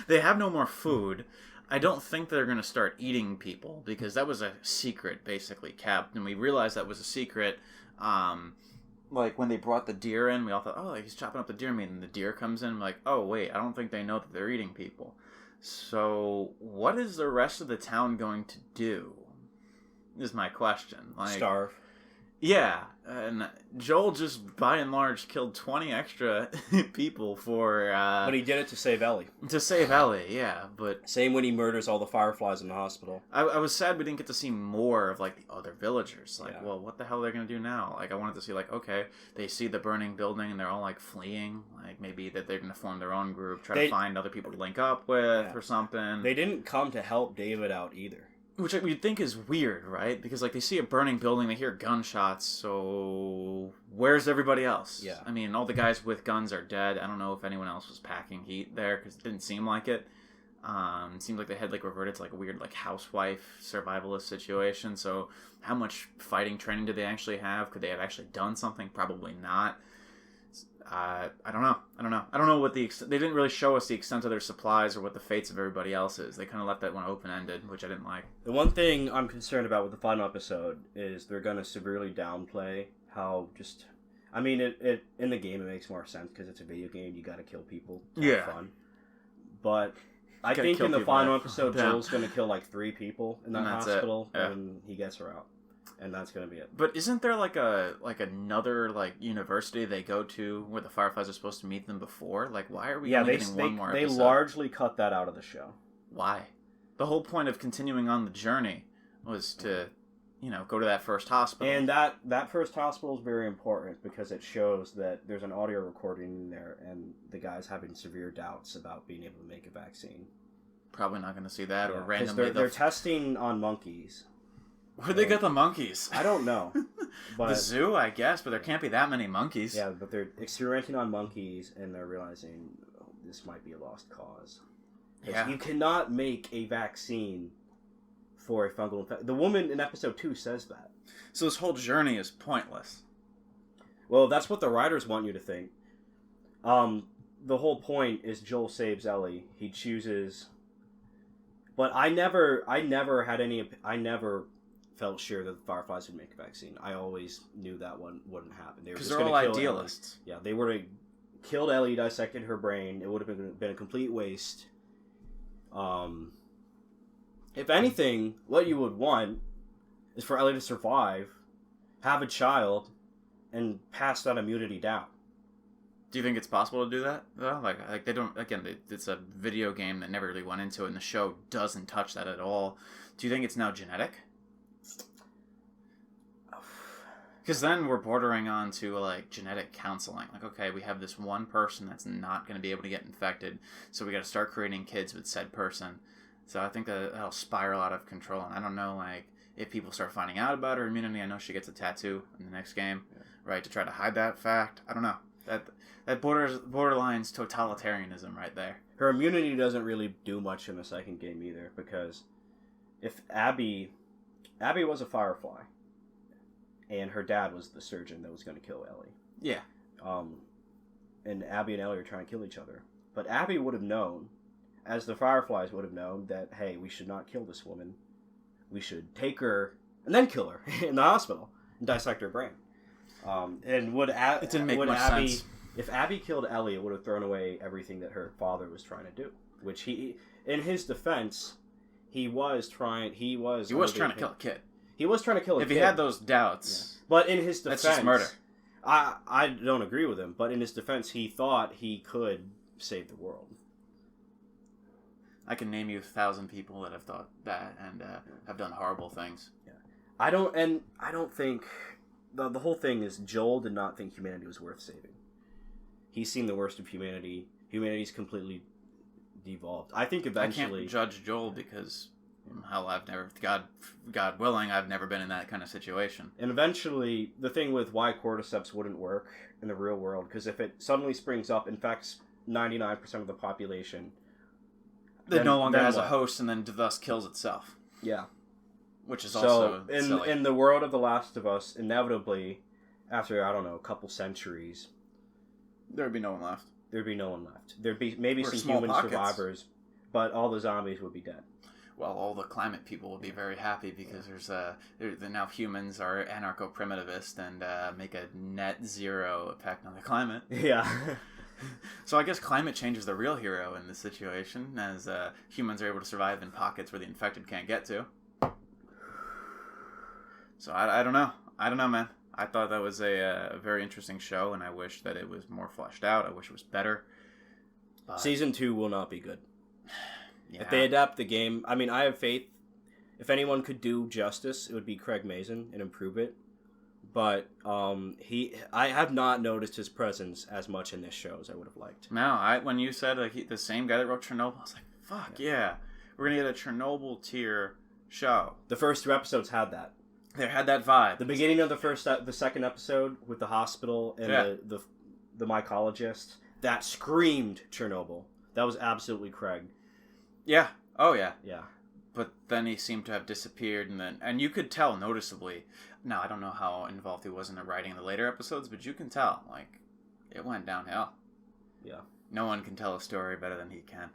They have no more food. I don't think they're gonna start eating people because that was a secret, basically kept, and we realized that was a secret. Like when they brought the deer in, we all thought, oh, like he's chopping up the deer meat, and the deer comes in. I'm like, oh wait, I don't think they know that they're eating people. So what is the rest of the town going to do? Is my question. Like, starve. Yeah, and Joel just by and large killed 20 extra people for. But he did it to save Ellie. To save Ellie, yeah, but same when he murders all the fireflies in the hospital. I was sad we didn't get to see more of like the other villagers. Like, well, what the hell are they gonna do now? Like, I wanted to see like, okay, they see the burning building and they're all like fleeing. Like maybe that they're gonna form their own group, try to find other people to link up with or something. They didn't come to help David out either. Which you'd think is weird, right? Because, like, they see a burning building, they hear gunshots, so where's everybody else? Yeah. I mean, all the guys with guns are dead. I don't know if anyone else was packing heat there, because it didn't seem like it. It seemed like they had, like, reverted to, like, a weird, like, housewife survivalist situation, so how much fighting training did they actually have? Could they have actually done something? Probably not. I don't know. I don't know what they didn't really show us the extent of their supplies or what the fates of everybody else is. They kind of left that one open-ended, which I didn't like. The one thing I'm concerned about with the final episode is they're going to severely downplay how just... I mean, it in the game it makes more sense because it's a video game. You got to kill people. It's fun. But I think in the final episode, Joel's going to kill like 3 people in that hospital and he gets her out. And that's gonna be it. But isn't there like another like university they go to where the Fireflies are supposed to meet them before? Like, why are we only getting one more episode? They largely cut that out of the show. Why? The whole point of continuing on the journey was to, go to that first hospital. And that first hospital is very important because it shows that there's an audio recording in there, and the guy's having severe doubts about being able to make a vaccine. Probably not going to see that, or randomly they're testing on monkeys. Where'd they get the monkeys? I don't know. But the zoo, I guess, but there can't be that many monkeys. Yeah, but they're experimenting on monkeys, and they're realizing this might be a lost cause. Yeah. You cannot make a vaccine for a fungal infection. The woman in episode 2 says that. So this whole journey is pointless. Well, that's what the writers want you to think. The whole point is Joel saves Ellie. He chooses... But I never felt sure that the Fireflies would make a vaccine. I always knew that one wouldn't happen. Because they're all idealists. Ellie. Yeah, they would have killed Ellie, dissected her brain. It would have been a complete waste. If anything, what you would want is for Ellie to survive, have a child, and pass that immunity down. Do you think it's possible to do that? Well, like they don't. Again, it's a video game that never really went into it, and the show doesn't touch that at all. Do you think it's now genetic? Because then we're bordering on to like genetic counseling. Like, okay, we have this one person that's not going to be able to get infected, so we got to start creating kids with said person. So I think that'll spiral out of control. And I don't know, like, if people start finding out about her immunity. I know she gets a tattoo in the next game, right, to try to hide that fact. I don't know. That borderlines totalitarianism right there. Her immunity doesn't really do much in the second game either, because if Abby was a Firefly, and her dad was the surgeon that was going to kill Ellie. Yeah. And Abby and Ellie are trying to kill each other. But Abby would have known, as the Fireflies would have known, that, hey, we should not kill this woman. We should take her and then kill her in the hospital and dissect her brain. And it didn't make much sense. If Abby killed Ellie, it would have thrown away everything that her father was trying to do. Which in his defense, he was trying to kill a kid. He was trying to kill a kid. If he had those doubts. Yeah. But in his defense... That's just murder. I don't agree with him, but in his defense, he thought he could save the world. I can name you 1,000 people that have thought that and have done horrible things. Yeah. I don't think... The whole thing is Joel did not think humanity was worth saving. He's seen the worst of humanity. Humanity's completely devolved. I think eventually... I can't judge Joel because... Hell, I've never, God willing, I've never been in that kind of situation. And eventually, the thing with why cordyceps wouldn't work in the real world, because if it suddenly springs up, infects 99% of the population, it no longer has a host, and then thus kills itself. Yeah, which is also silly. In the world of The Last of Us, inevitably, after a couple centuries, there'd be no one left. There'd be no one left. There'd be maybe some human survivors, but all the zombies would be dead. Well, all the climate people will be very happy because now humans are anarcho-primitivist and make a net zero effect on the climate. Yeah. So I guess climate change is the real hero in this situation, as humans are able to survive in pockets where the infected can't get to. So I don't know. I don't know, man. I thought that was a very interesting show, and I wish that it was more fleshed out. I wish it was better. But... Season 2 will not be good. Yeah. If they adapt the game, I mean, I have faith. If anyone could do justice, it would be Craig Mazin and improve it. But I have not noticed his presence as much in this show as I would have liked. No, when you said the same guy that wrote Chernobyl, I was like, fuck yeah. We're going to get a Chernobyl tier show. The first 2 episodes had that. They had that vibe. The beginning of the second episode with the hospital and the mycologist, that screamed Chernobyl. That was absolutely Craig. Yeah. Oh, yeah. Yeah. But then he seemed to have disappeared, and you could tell noticeably. Now, I don't know how involved he was in the writing of the later episodes, but you can tell, like, it went downhill. Yeah. No one can tell a story better than he can.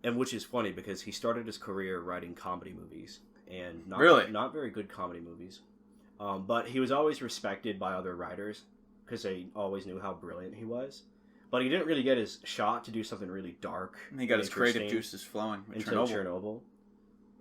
And which is funny, because he started his career writing comedy movies, and not very good comedy movies. But he was always respected by other writers, because they always knew how brilliant he was. But he didn't really get his shot to do something really dark. And he got his creative juices flowing until Chernobyl.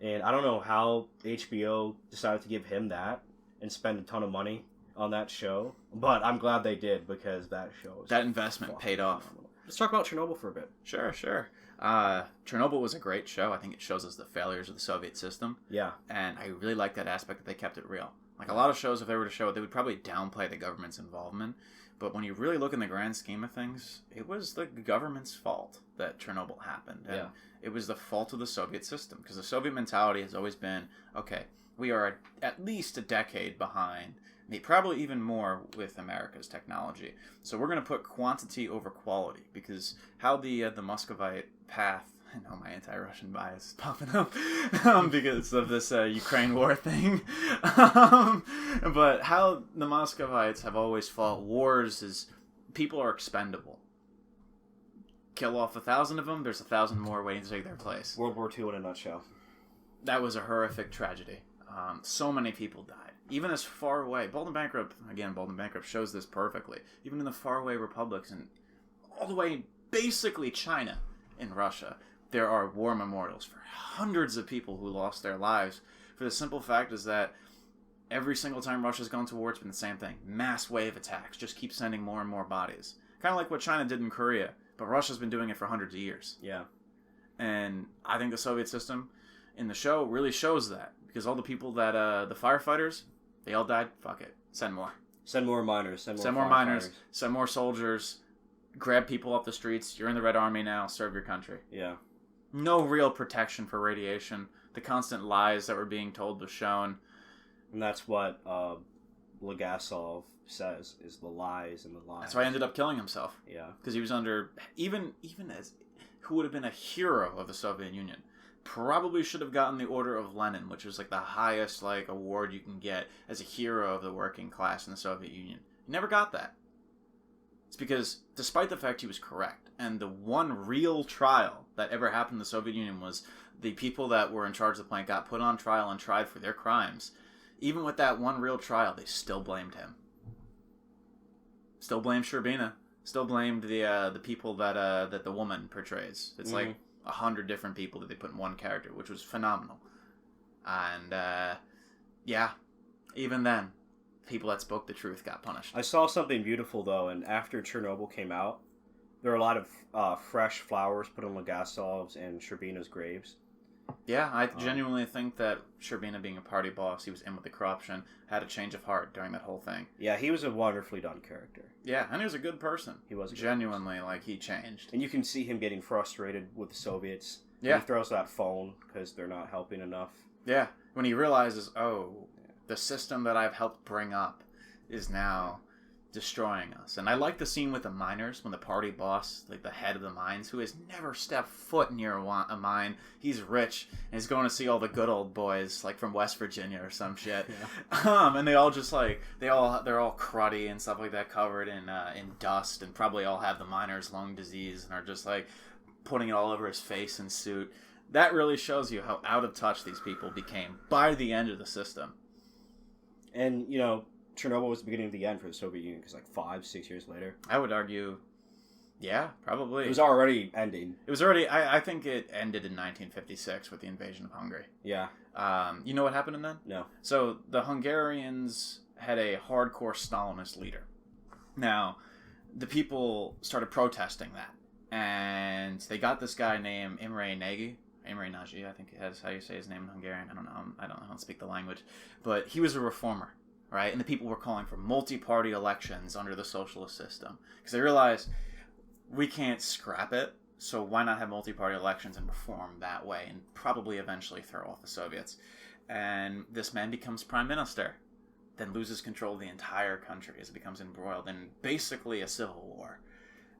And I don't know how HBO decided to give him that and spend a ton of money on that show. But I'm glad they did, because that show was... That investment paid off. Phenomenal. Let's talk about Chernobyl for a bit. Sure. Chernobyl was a great show. I think it shows us the failures of the Soviet system. Yeah. And I really like that aspect that they kept it real. Like, a lot of shows, if they were to show it, they would probably downplay the government's involvement. But when you really look in the grand scheme of things, it was the government's fault that Chernobyl happened. And it was the fault of the Soviet system. Because the Soviet mentality has always been, okay, we are at least a decade behind, probably even more with America's technology. So we're going to put quantity over quality. Because how the Muscovite path... I know my anti-Russian bias is popping up because of this Ukraine war thing. But how the Muscovites have always fought wars is people are expendable. Kill off 1,000 of them, there's 1,000 more waiting to take their place. World War II in a nutshell. That was a horrific tragedy. So many people died. Even as far away, Bold and Bankrupt shows this perfectly. Even in the faraway republics and all the way, basically China and Russia, there are war memorials for hundreds of people who lost their lives for the simple fact is that every single time Russia's gone to war, it's been the same thing. Mass wave attacks. Just keep sending more and more bodies. Kind of like what China did in Korea. But Russia's been doing it for hundreds of years. Yeah. And I think the Soviet system in the show really shows that. Because all the people that, the firefighters, they all died. Fuck it. Send more. Send more miners. Send more miners. Send more soldiers. Grab people off the streets. You're in the Red Army now. Serve your country. Yeah. No real protection for radiation. The constant lies that were being told was shown. And that's what Legasov says, is the lies and the lies. That's why he ended up killing himself. Yeah. Because he was under... Even as... Who would have been a hero of the Soviet Union. Probably should have gotten the Order of Lenin, which was like the highest like award you can get as a hero of the working class in the Soviet Union. He never got that. It's because, despite the fact he was correct, and the one real trial that ever happened in the Soviet Union was the people that were in charge of the plant got put on trial and tried for their crimes. Even with that one real trial, they still blamed him. Still blamed Sherbina. Still blamed the people that the woman portrays. It's like 100 different people that they put in one character, which was phenomenal. And yeah, even then, people that spoke the truth got punished. I saw something beautiful though, and after Chernobyl came out, there were a lot of fresh flowers put on Legasov's and Sherbina's graves. Yeah, I genuinely think that Sherbina, being a party boss, he was in with the corruption, had a change of heart during that whole thing. Yeah, he was a wonderfully done character. Yeah, and he was a good person. He was genuinely, like, he changed. And you can see him getting frustrated with the Soviets. Yeah. He throws that phone because they're not helping enough. Yeah, when he realizes, oh, the system that I've helped bring up is now destroying us. And I like the scene with the miners, when the party boss, like the head of the mines, who has never stepped foot near a mine, he's rich, and he's going to see all the good old boys, like from West Virginia or some shit. Yeah. And they all just like, they're all cruddy and stuff like that, covered in dust, and probably all have the miner's lung disease, and are just like putting it all over his face and suit. That really shows you how out of touch these people became by the end of the system. And, you know, Chernobyl was the beginning of the end for the Soviet Union, because like 5-6 years later. I would argue, yeah, probably. It was already ending. It was already, I think it ended in 1956 with the invasion of Hungary. Yeah. You know what happened then? No. So the Hungarians had a hardcore Stalinist leader. Now, the people started protesting that. And they got this guy named Imre Nagy. Imre Nagy, I think that's how you say his name in Hungarian. I don't know. I don't speak the language. But he was a reformer. Right? And the people were calling for multi-party elections under the socialist system. Because they realized, we can't scrap it, so why not have multi-party elections and reform that way, and probably eventually throw off the Soviets. And this man becomes prime minister, then loses control of the entire country as it becomes embroiled in basically a civil war.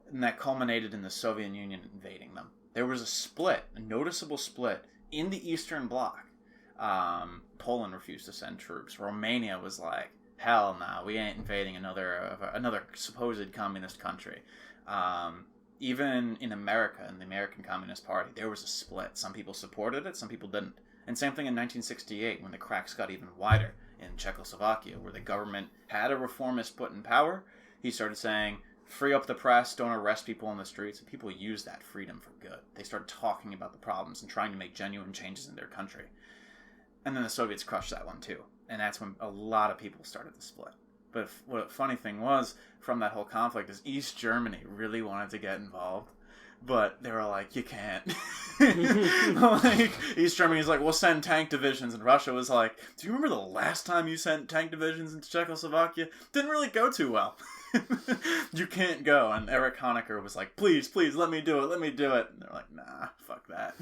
And that culminated in the Soviet Union invading them. There was a split, a noticeable split, in the Eastern Bloc. Poland refused to send troops. Romania was like, hell no, we ain't invading another supposed communist country. Even in America, in the American Communist Party, there was a split. Some people supported it, some people didn't. And same thing in 1968, when the cracks got even wider in Czechoslovakia, where the government had a reformist put in power. He started saying, free up the press, don't arrest people on the streets. And people used that freedom for good. They started talking about the problems and trying to make genuine changes in their country. And then the Soviets crushed that one too. And that's when a lot of people started to split. But what a funny thing was, from that whole conflict, is East Germany really wanted to get involved. But they were like, you can't. Like, East Germany's like, we'll send tank divisions. And Russia was like, do you remember the last time you sent tank divisions into Czechoslovakia? Didn't really go too well. You can't go. And Erich Honecker was like, please, let me do it. And they're like, nah, fuck that.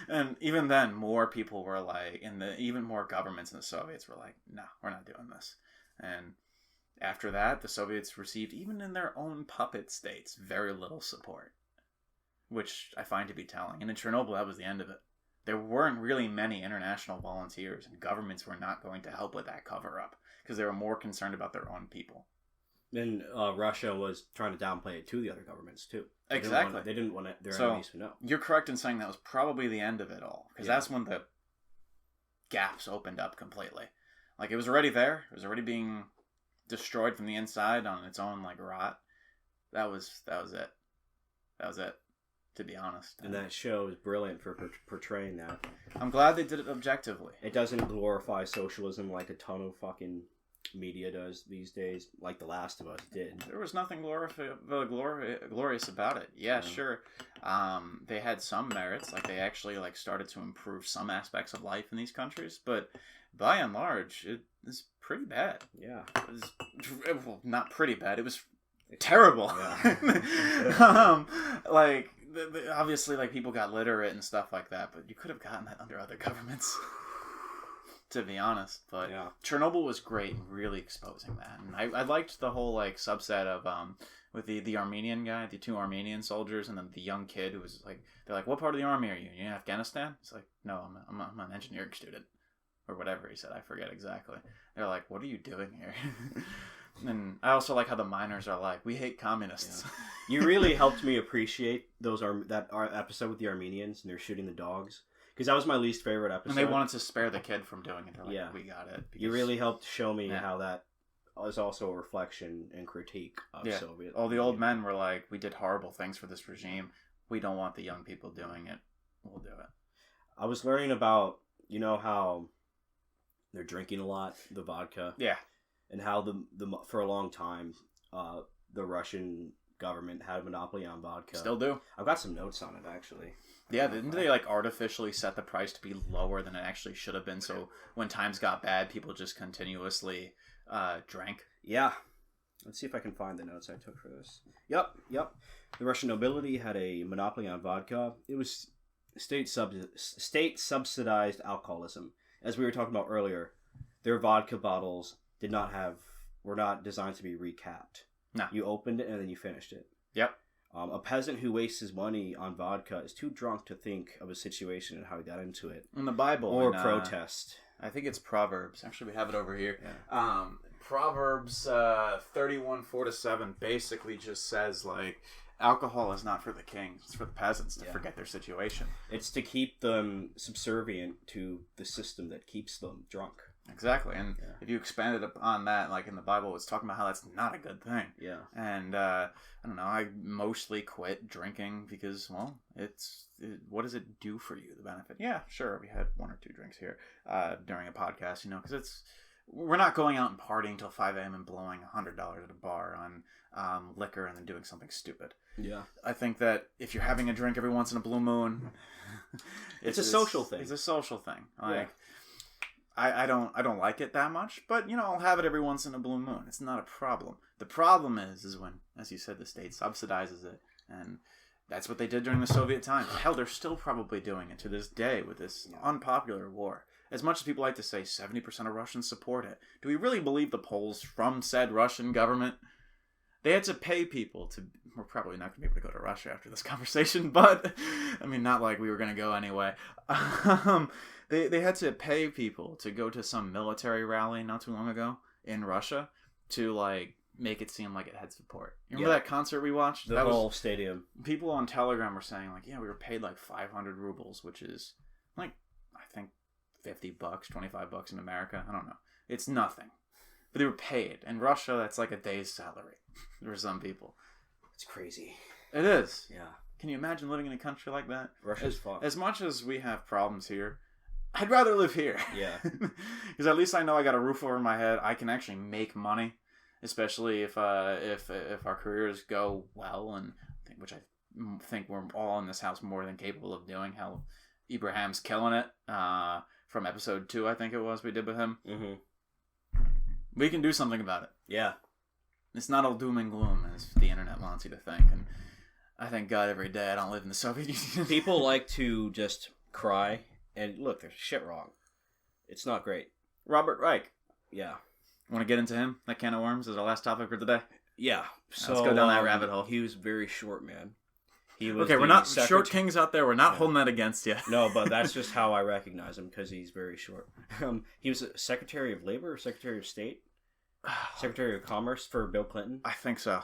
And even then, more people were like, even more governments in the Soviets were like, no, we're not doing this. And after that, the Soviets received, even in their own puppet states, very little support, which I find to be telling. And in Chernobyl, that was the end of it. There weren't really many international volunteers, and governments were not going to help with that cover-up because they were more concerned about their own people. Then Russia was trying to downplay it to the other governments, too. Exactly. They didn't want their enemies to know. You're correct in saying that was probably the end of it all, because that's when the gaps opened up completely. Like, it was already there. It was already being destroyed from the inside on its own, like, rot. That was it. That was it. to be honest. And that show is brilliant for portraying that. I'm glad they did it objectively. It doesn't glorify socialism like a ton of fucking media does these days, like The Last of Us did. There was nothing glorious about it. Yeah, sure. They had some merits, like they actually like started to improve some aspects of life in these countries, but by and large, it is pretty bad. Yeah, it was, well, not pretty bad. It was terrible. Yeah. Like obviously, like people got literate and stuff like that, but you could have gotten that under other governments. To be honest, but yeah. Chernobyl was great in really exposing that, and I liked the whole like subset of with the Armenian guy, the 2 Armenian soldiers, and then the young kid who was like, they're like, what part of the army are you? You in Afghanistan? He's like, no, I'm an engineering student, or whatever he said. I forget exactly. They're like, what are you doing here? And I also like how the miners are like, we hate communists. Yeah. You really helped me appreciate that episode with the Armenians and they're shooting the dogs. Because that was my least favorite episode. And they wanted to spare the kid from doing it. They're like, yeah. We got it. You really helped show me how that is also a reflection and critique of Soviet. All the old men were like, we did horrible things for this regime. We don't want the young people doing it. We'll do it. I was learning about, how they're drinking a lot, the vodka. Yeah. And how the for a long time, the Russian government had a monopoly on vodka. Still do. I've got some notes on it, actually. Yeah, didn't they like artificially set the price to be lower than it actually should have been? So when times got bad, people just continuously drank. Yeah. Let's see if I can find the notes I took for this. Yep. The Russian nobility had a monopoly on vodka. It was state subsidized alcoholism. As we were talking about earlier, their vodka bottles were not designed to be recapped. No. You opened it and then you finished it. Yep. A peasant who wastes his money on vodka is too drunk to think of a situation and how he got into it. In the Bible. Or protest. I think it's Proverbs. Actually, we have it over here. Yeah. Proverbs 31:4-7 basically just says, like, alcohol is not for the kings. It's for the peasants to forget their situation. It's to keep them subservient to the system that keeps them drunk. Exactly, and if you expanded upon that, like in the Bible, it's talking about how that's not a good thing. Yeah. And I don't know, I mostly quit drinking because, well, what does it do for you, the benefit? Yeah, sure, we had 1 or 2 drinks here during a podcast, because we're not going out and partying till 5 a.m. and blowing $100 at a bar on liquor and then doing something stupid. Yeah. I think that if you're having a drink every once in a blue moon, it's a social thing. It's a social thing. Like, I don't like it that much, but I'll have it every once in a blue moon. It's not a problem. The problem is when, as you said, the state subsidizes it, and that's what they did during the Soviet times. Hell, they're still probably doing it to this day with this unpopular war. As much as people like to say 70% of Russians support it, do we really believe the polls from said Russian government? They had to pay people to... We're probably not going to be able to go to Russia after this conversation, but... I mean, not like we were going to go anyway. They had to pay people to go to some military rally not too long ago in Russia to, like, make it seem like it had support. You remember that concert we watched? The whole stadium. People on Telegram were saying, like, we were paid, like, 500 rubles, which is, like, I think $50, $25 in America. I don't know. It's nothing. But they were paid. In Russia, that's like a day's salary for some people. It's crazy. It is. Yeah. Can you imagine living in a country like that? Russia's fucked. As much as we have problems here, I'd rather live here. Yeah. Because at least I know I got a roof over my head. I can actually make money, especially if our careers go well, and which I think we're all in this house more than capable of doing. Hell, Ibrahim's killing it. From episode 2, I think it was, we did with him. Mm-hmm. We can do something about it. Yeah. It's not all doom and gloom as the internet wants you to think. And I thank God every day I don't live in the Soviet Union. People like to just cry and look, there's shit wrong. It's not great. Robert Reich. Yeah. Want to get into him? That can of worms is our last topic for today. Yeah. So let's go down that rabbit hole. He was very short, man. He was okay, we're not short kings out there. We're not holding that against you. No, but that's just how I recognize him because he's very short. He was Secretary of Labor or Secretary of State? Secretary of Commerce for Bill Clinton? I think so.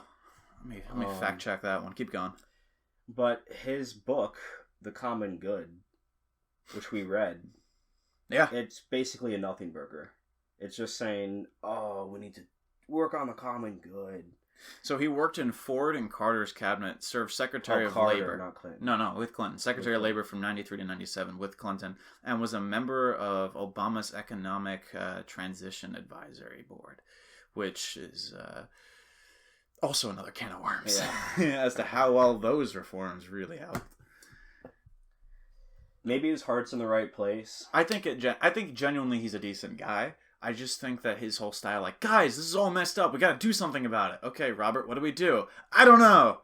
Let me fact check that one. Keep going. But his book, The Common Good, which we read, it's basically a nothing burger. It's just saying, we need to work on the common good. So he worked in Ford and Carter's cabinet, served Secretary of Carter, Labor. not Clinton. No, with Clinton. Secretary of Labor from 93 to 97 with Clinton, and was a member of Obama's Economic Transition Advisory Board, which is also another can of worms as to how well those reforms really helped. Maybe his heart's in the right place. I think genuinely he's a decent guy. I just think that his whole style, like, guys, this is all messed up. We got to do something about it. Okay, Robert, what do we do? I don't know.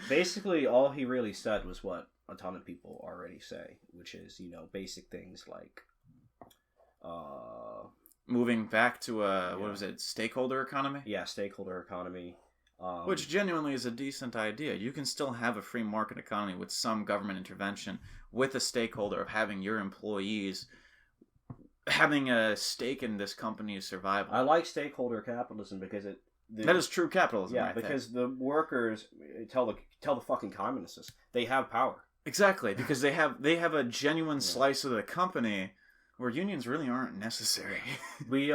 Basically, all he really said was what a ton of people already say, which is, basic things like, moving back to what was it, stakeholder economy? Yeah, stakeholder economy. Which genuinely is a decent idea. You can still have a free market economy with some government intervention, with a stakeholder of having your employees having a stake in this company's survival. I like stakeholder capitalism because that is true capitalism. Yeah, right because there. The workers tell the fucking communists they have power. Exactly, because they have a genuine slice of the company where unions really aren't necessary. We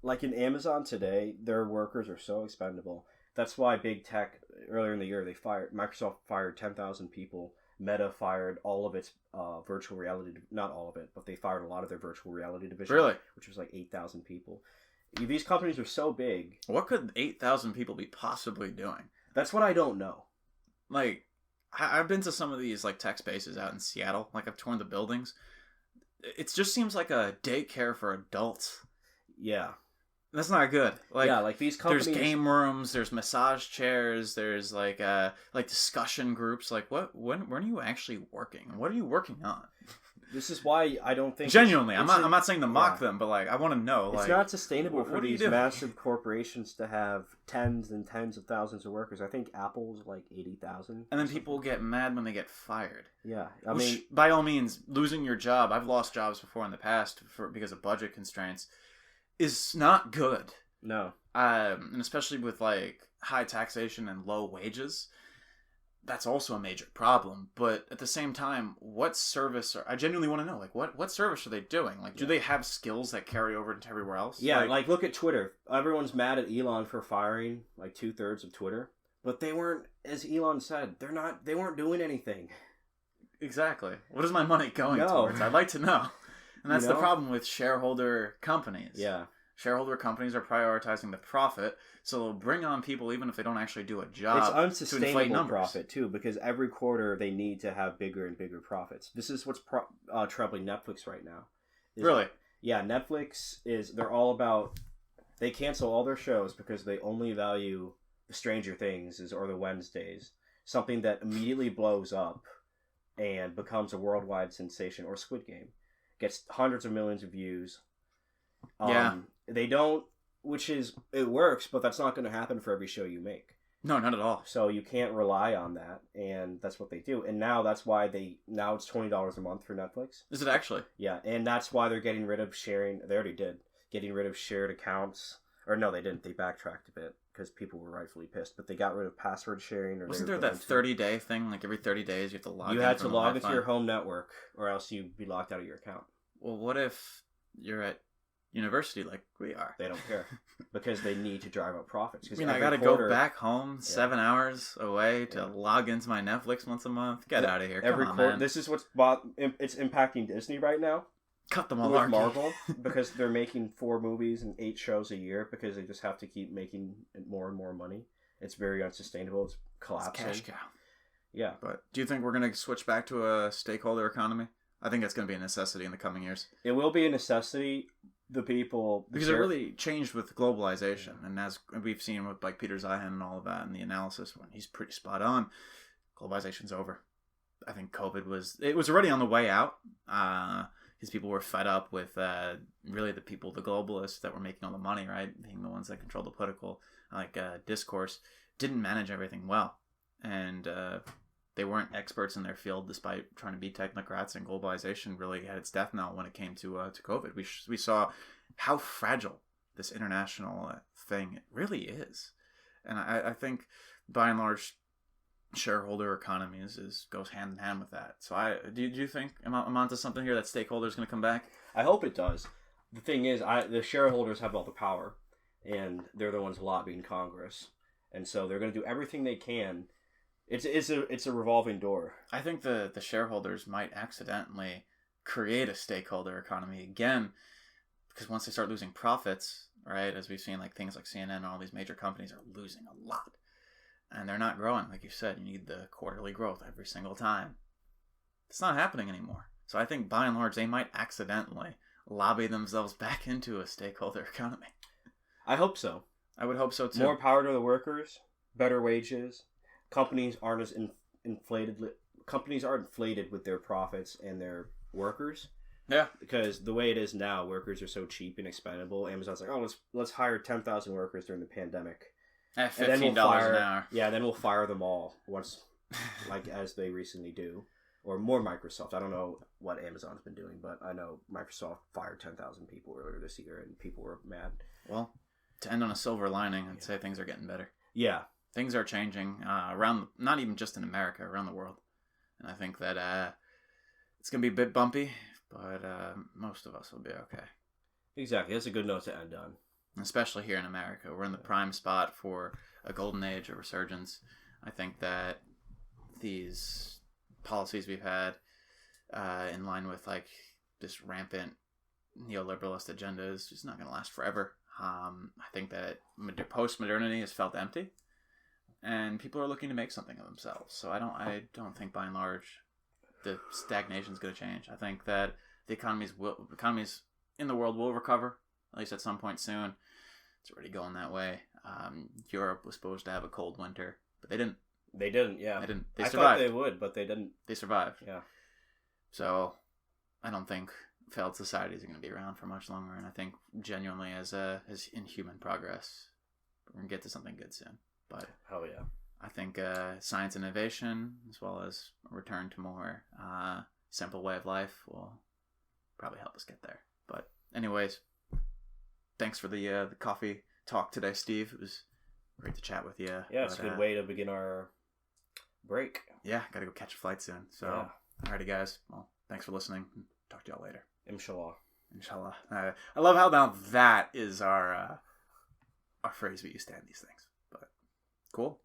like in Amazon today, their workers are so expendable. That's why big tech earlier in the year Microsoft fired 10,000 people. Meta fired all of its virtual reality, not all of it, but they fired a lot of their virtual reality division. Really? Which was like 8,000 people. These companies are so big. What could 8,000 people be possibly doing? That's what I don't know. Like, I've been to some of these like tech spaces out in Seattle. Like, I've toured the buildings. It just seems like a daycare for adults. Yeah. That's not good. Like these companies. There's game rooms. There's massage chairs. There's like discussion groups. Like when are you actually working? What are you working on? This is why I don't think genuinely. I'm not saying to mock them, but like I want to know. It's not sustainable for these doing? massive corporations to have tens and tens of thousands of workers. I think Apple's like 80,000. And then people get mad when they get fired. Yeah, Which, by all means, losing your job. I've lost jobs before in the past because of budget constraints. Is not good. No. And especially with like high taxation and low wages, that's also a major problem. But at the same time, what service I genuinely want to know, like what service are they doing? Like, do they have skills that carry over into everywhere else? Yeah, like look at Twitter. Everyone's mad at Elon for firing like 2/3 of Twitter, but they weren't, as Elon said, they weren't doing anything. Exactly. What is my money going towards? I'd like to know. And that's the problem with shareholder companies. Yeah. Shareholder companies are prioritizing the profit, so they'll bring on people even if they don't actually do a job. It's unsustainable profit, too, because every quarter they need to have bigger and bigger profits. This is what's troubling Netflix right now. Really? Yeah, Netflix they're all about, they cancel all their shows because they only value Stranger Things or the Wednesdays, something that immediately blows up and becomes a worldwide sensation, or Squid Game. Gets hundreds of millions of views. They don't, it works, but that's not going to happen for every show you make. No, not at all. So you can't rely on that, and that's what they do. And now that's why now it's $20 a month for Netflix. Is it actually? Yeah, and that's why they're getting rid of sharing, they already did, getting rid of shared accounts. Or no, they didn't, they backtracked a bit because people were rightfully pissed, but they got rid of password sharing. Wasn't there that 30-day thing? Like every 30 days you have to log in. You had to log into your home network, or else you'd be locked out of your account. Well, what if you're at university like we are? They don't care because they need to drive up profits. I got to go back home 7 hours away to log into my Netflix once a month. Get out of here! Come on, man. This is what's it's impacting Disney right now. Cut them all with Marvel because they're making 4 movies and 8 shows a year because they just have to keep making more and more money. It's very unsustainable. It's collapsing. It's cash cow. Yeah, but do you think we're going to switch back to a stakeholder economy? I think that's going to be a necessity in the coming years. It will be a necessity. Because it really changed with globalization, and as we've seen with like Peter Zeihan and all of that, and the analysis when he's pretty spot on. Globalization's over. I think COVID was already on the way out. Because people were fed up with really the globalists that were making all the money, right? Being the ones that control the political discourse, didn't manage everything well, and they weren't experts in their field, despite trying to be technocrats. And globalization really had its death knell when it came to COVID. We saw how fragile this international thing really is, and I think by and large, shareholder economies goes hand in hand with that. So do you think I'm onto something here, that stakeholders going to come back? I hope it does. The thing is, the shareholders have all the power. and they're the ones lobbying Congress, and so they're going to do everything they can. It's a revolving door. I think the shareholders might accidentally create a stakeholder economy again, because once they start losing profits, right, as we've seen, like things like CNN and all these major companies are losing a lot, and they're not growing. Like you said, you need the quarterly growth every single time. It's not happening anymore. So I think by and large they might accidentally lobby themselves back into a stakeholder economy. I hope so. I would hope so too. More power to the workers, better wages. Companies aren't as inflated. Companies are inflated with their profits and their workers. Yeah, because the way it is now, workers are so cheap and expendable. Amazon's like, oh, let's hire 10,000 workers during the pandemic at $15 an hour. Yeah, then we'll fire them all once, like as they recently do, or more Microsoft. I don't know what Amazon's been doing, but I know Microsoft fired 10,000 people earlier this year, and people were mad. Well, to end on a silver lining, I'd say things are getting better. Yeah. Things are changing around, not even just in America, around the world. And I think that it's going to be a bit bumpy, but most of us will be okay. Exactly. That's a good note to end on. Especially here in America. We're in the prime spot for a golden age of resurgence. I think that these policies we've had in line with like this rampant neoliberalist agenda is just not going to last forever. I think that post-modernity has felt empty. And people are looking to make something of themselves. So I don't think by and large the stagnation is going to change. I think that the economies in the world will recover, at least at some point soon. It's already going that way. Europe was supposed to have a cold winter, but they didn't. They didn't, yeah. They didn't. They I survived. thought they would, but they didn't. They survived. Yeah. So I don't think failed societies are going to be around for much longer. And I think genuinely as in human progress, we're going to get to something good soon. But hell yeah, I think science innovation, as well as a return to more simple way of life, will probably help us get there. But anyways, thanks for the coffee talk today, Steve. It was great to chat with you. Yeah, it's a good way to begin our break. Yeah, gotta go catch a flight soon. So, yeah. Alrighty, guys. Well, thanks for listening. Talk to y'all later. Inshallah. Inshallah. I love how now that is our phrase we use to end these things. But cool.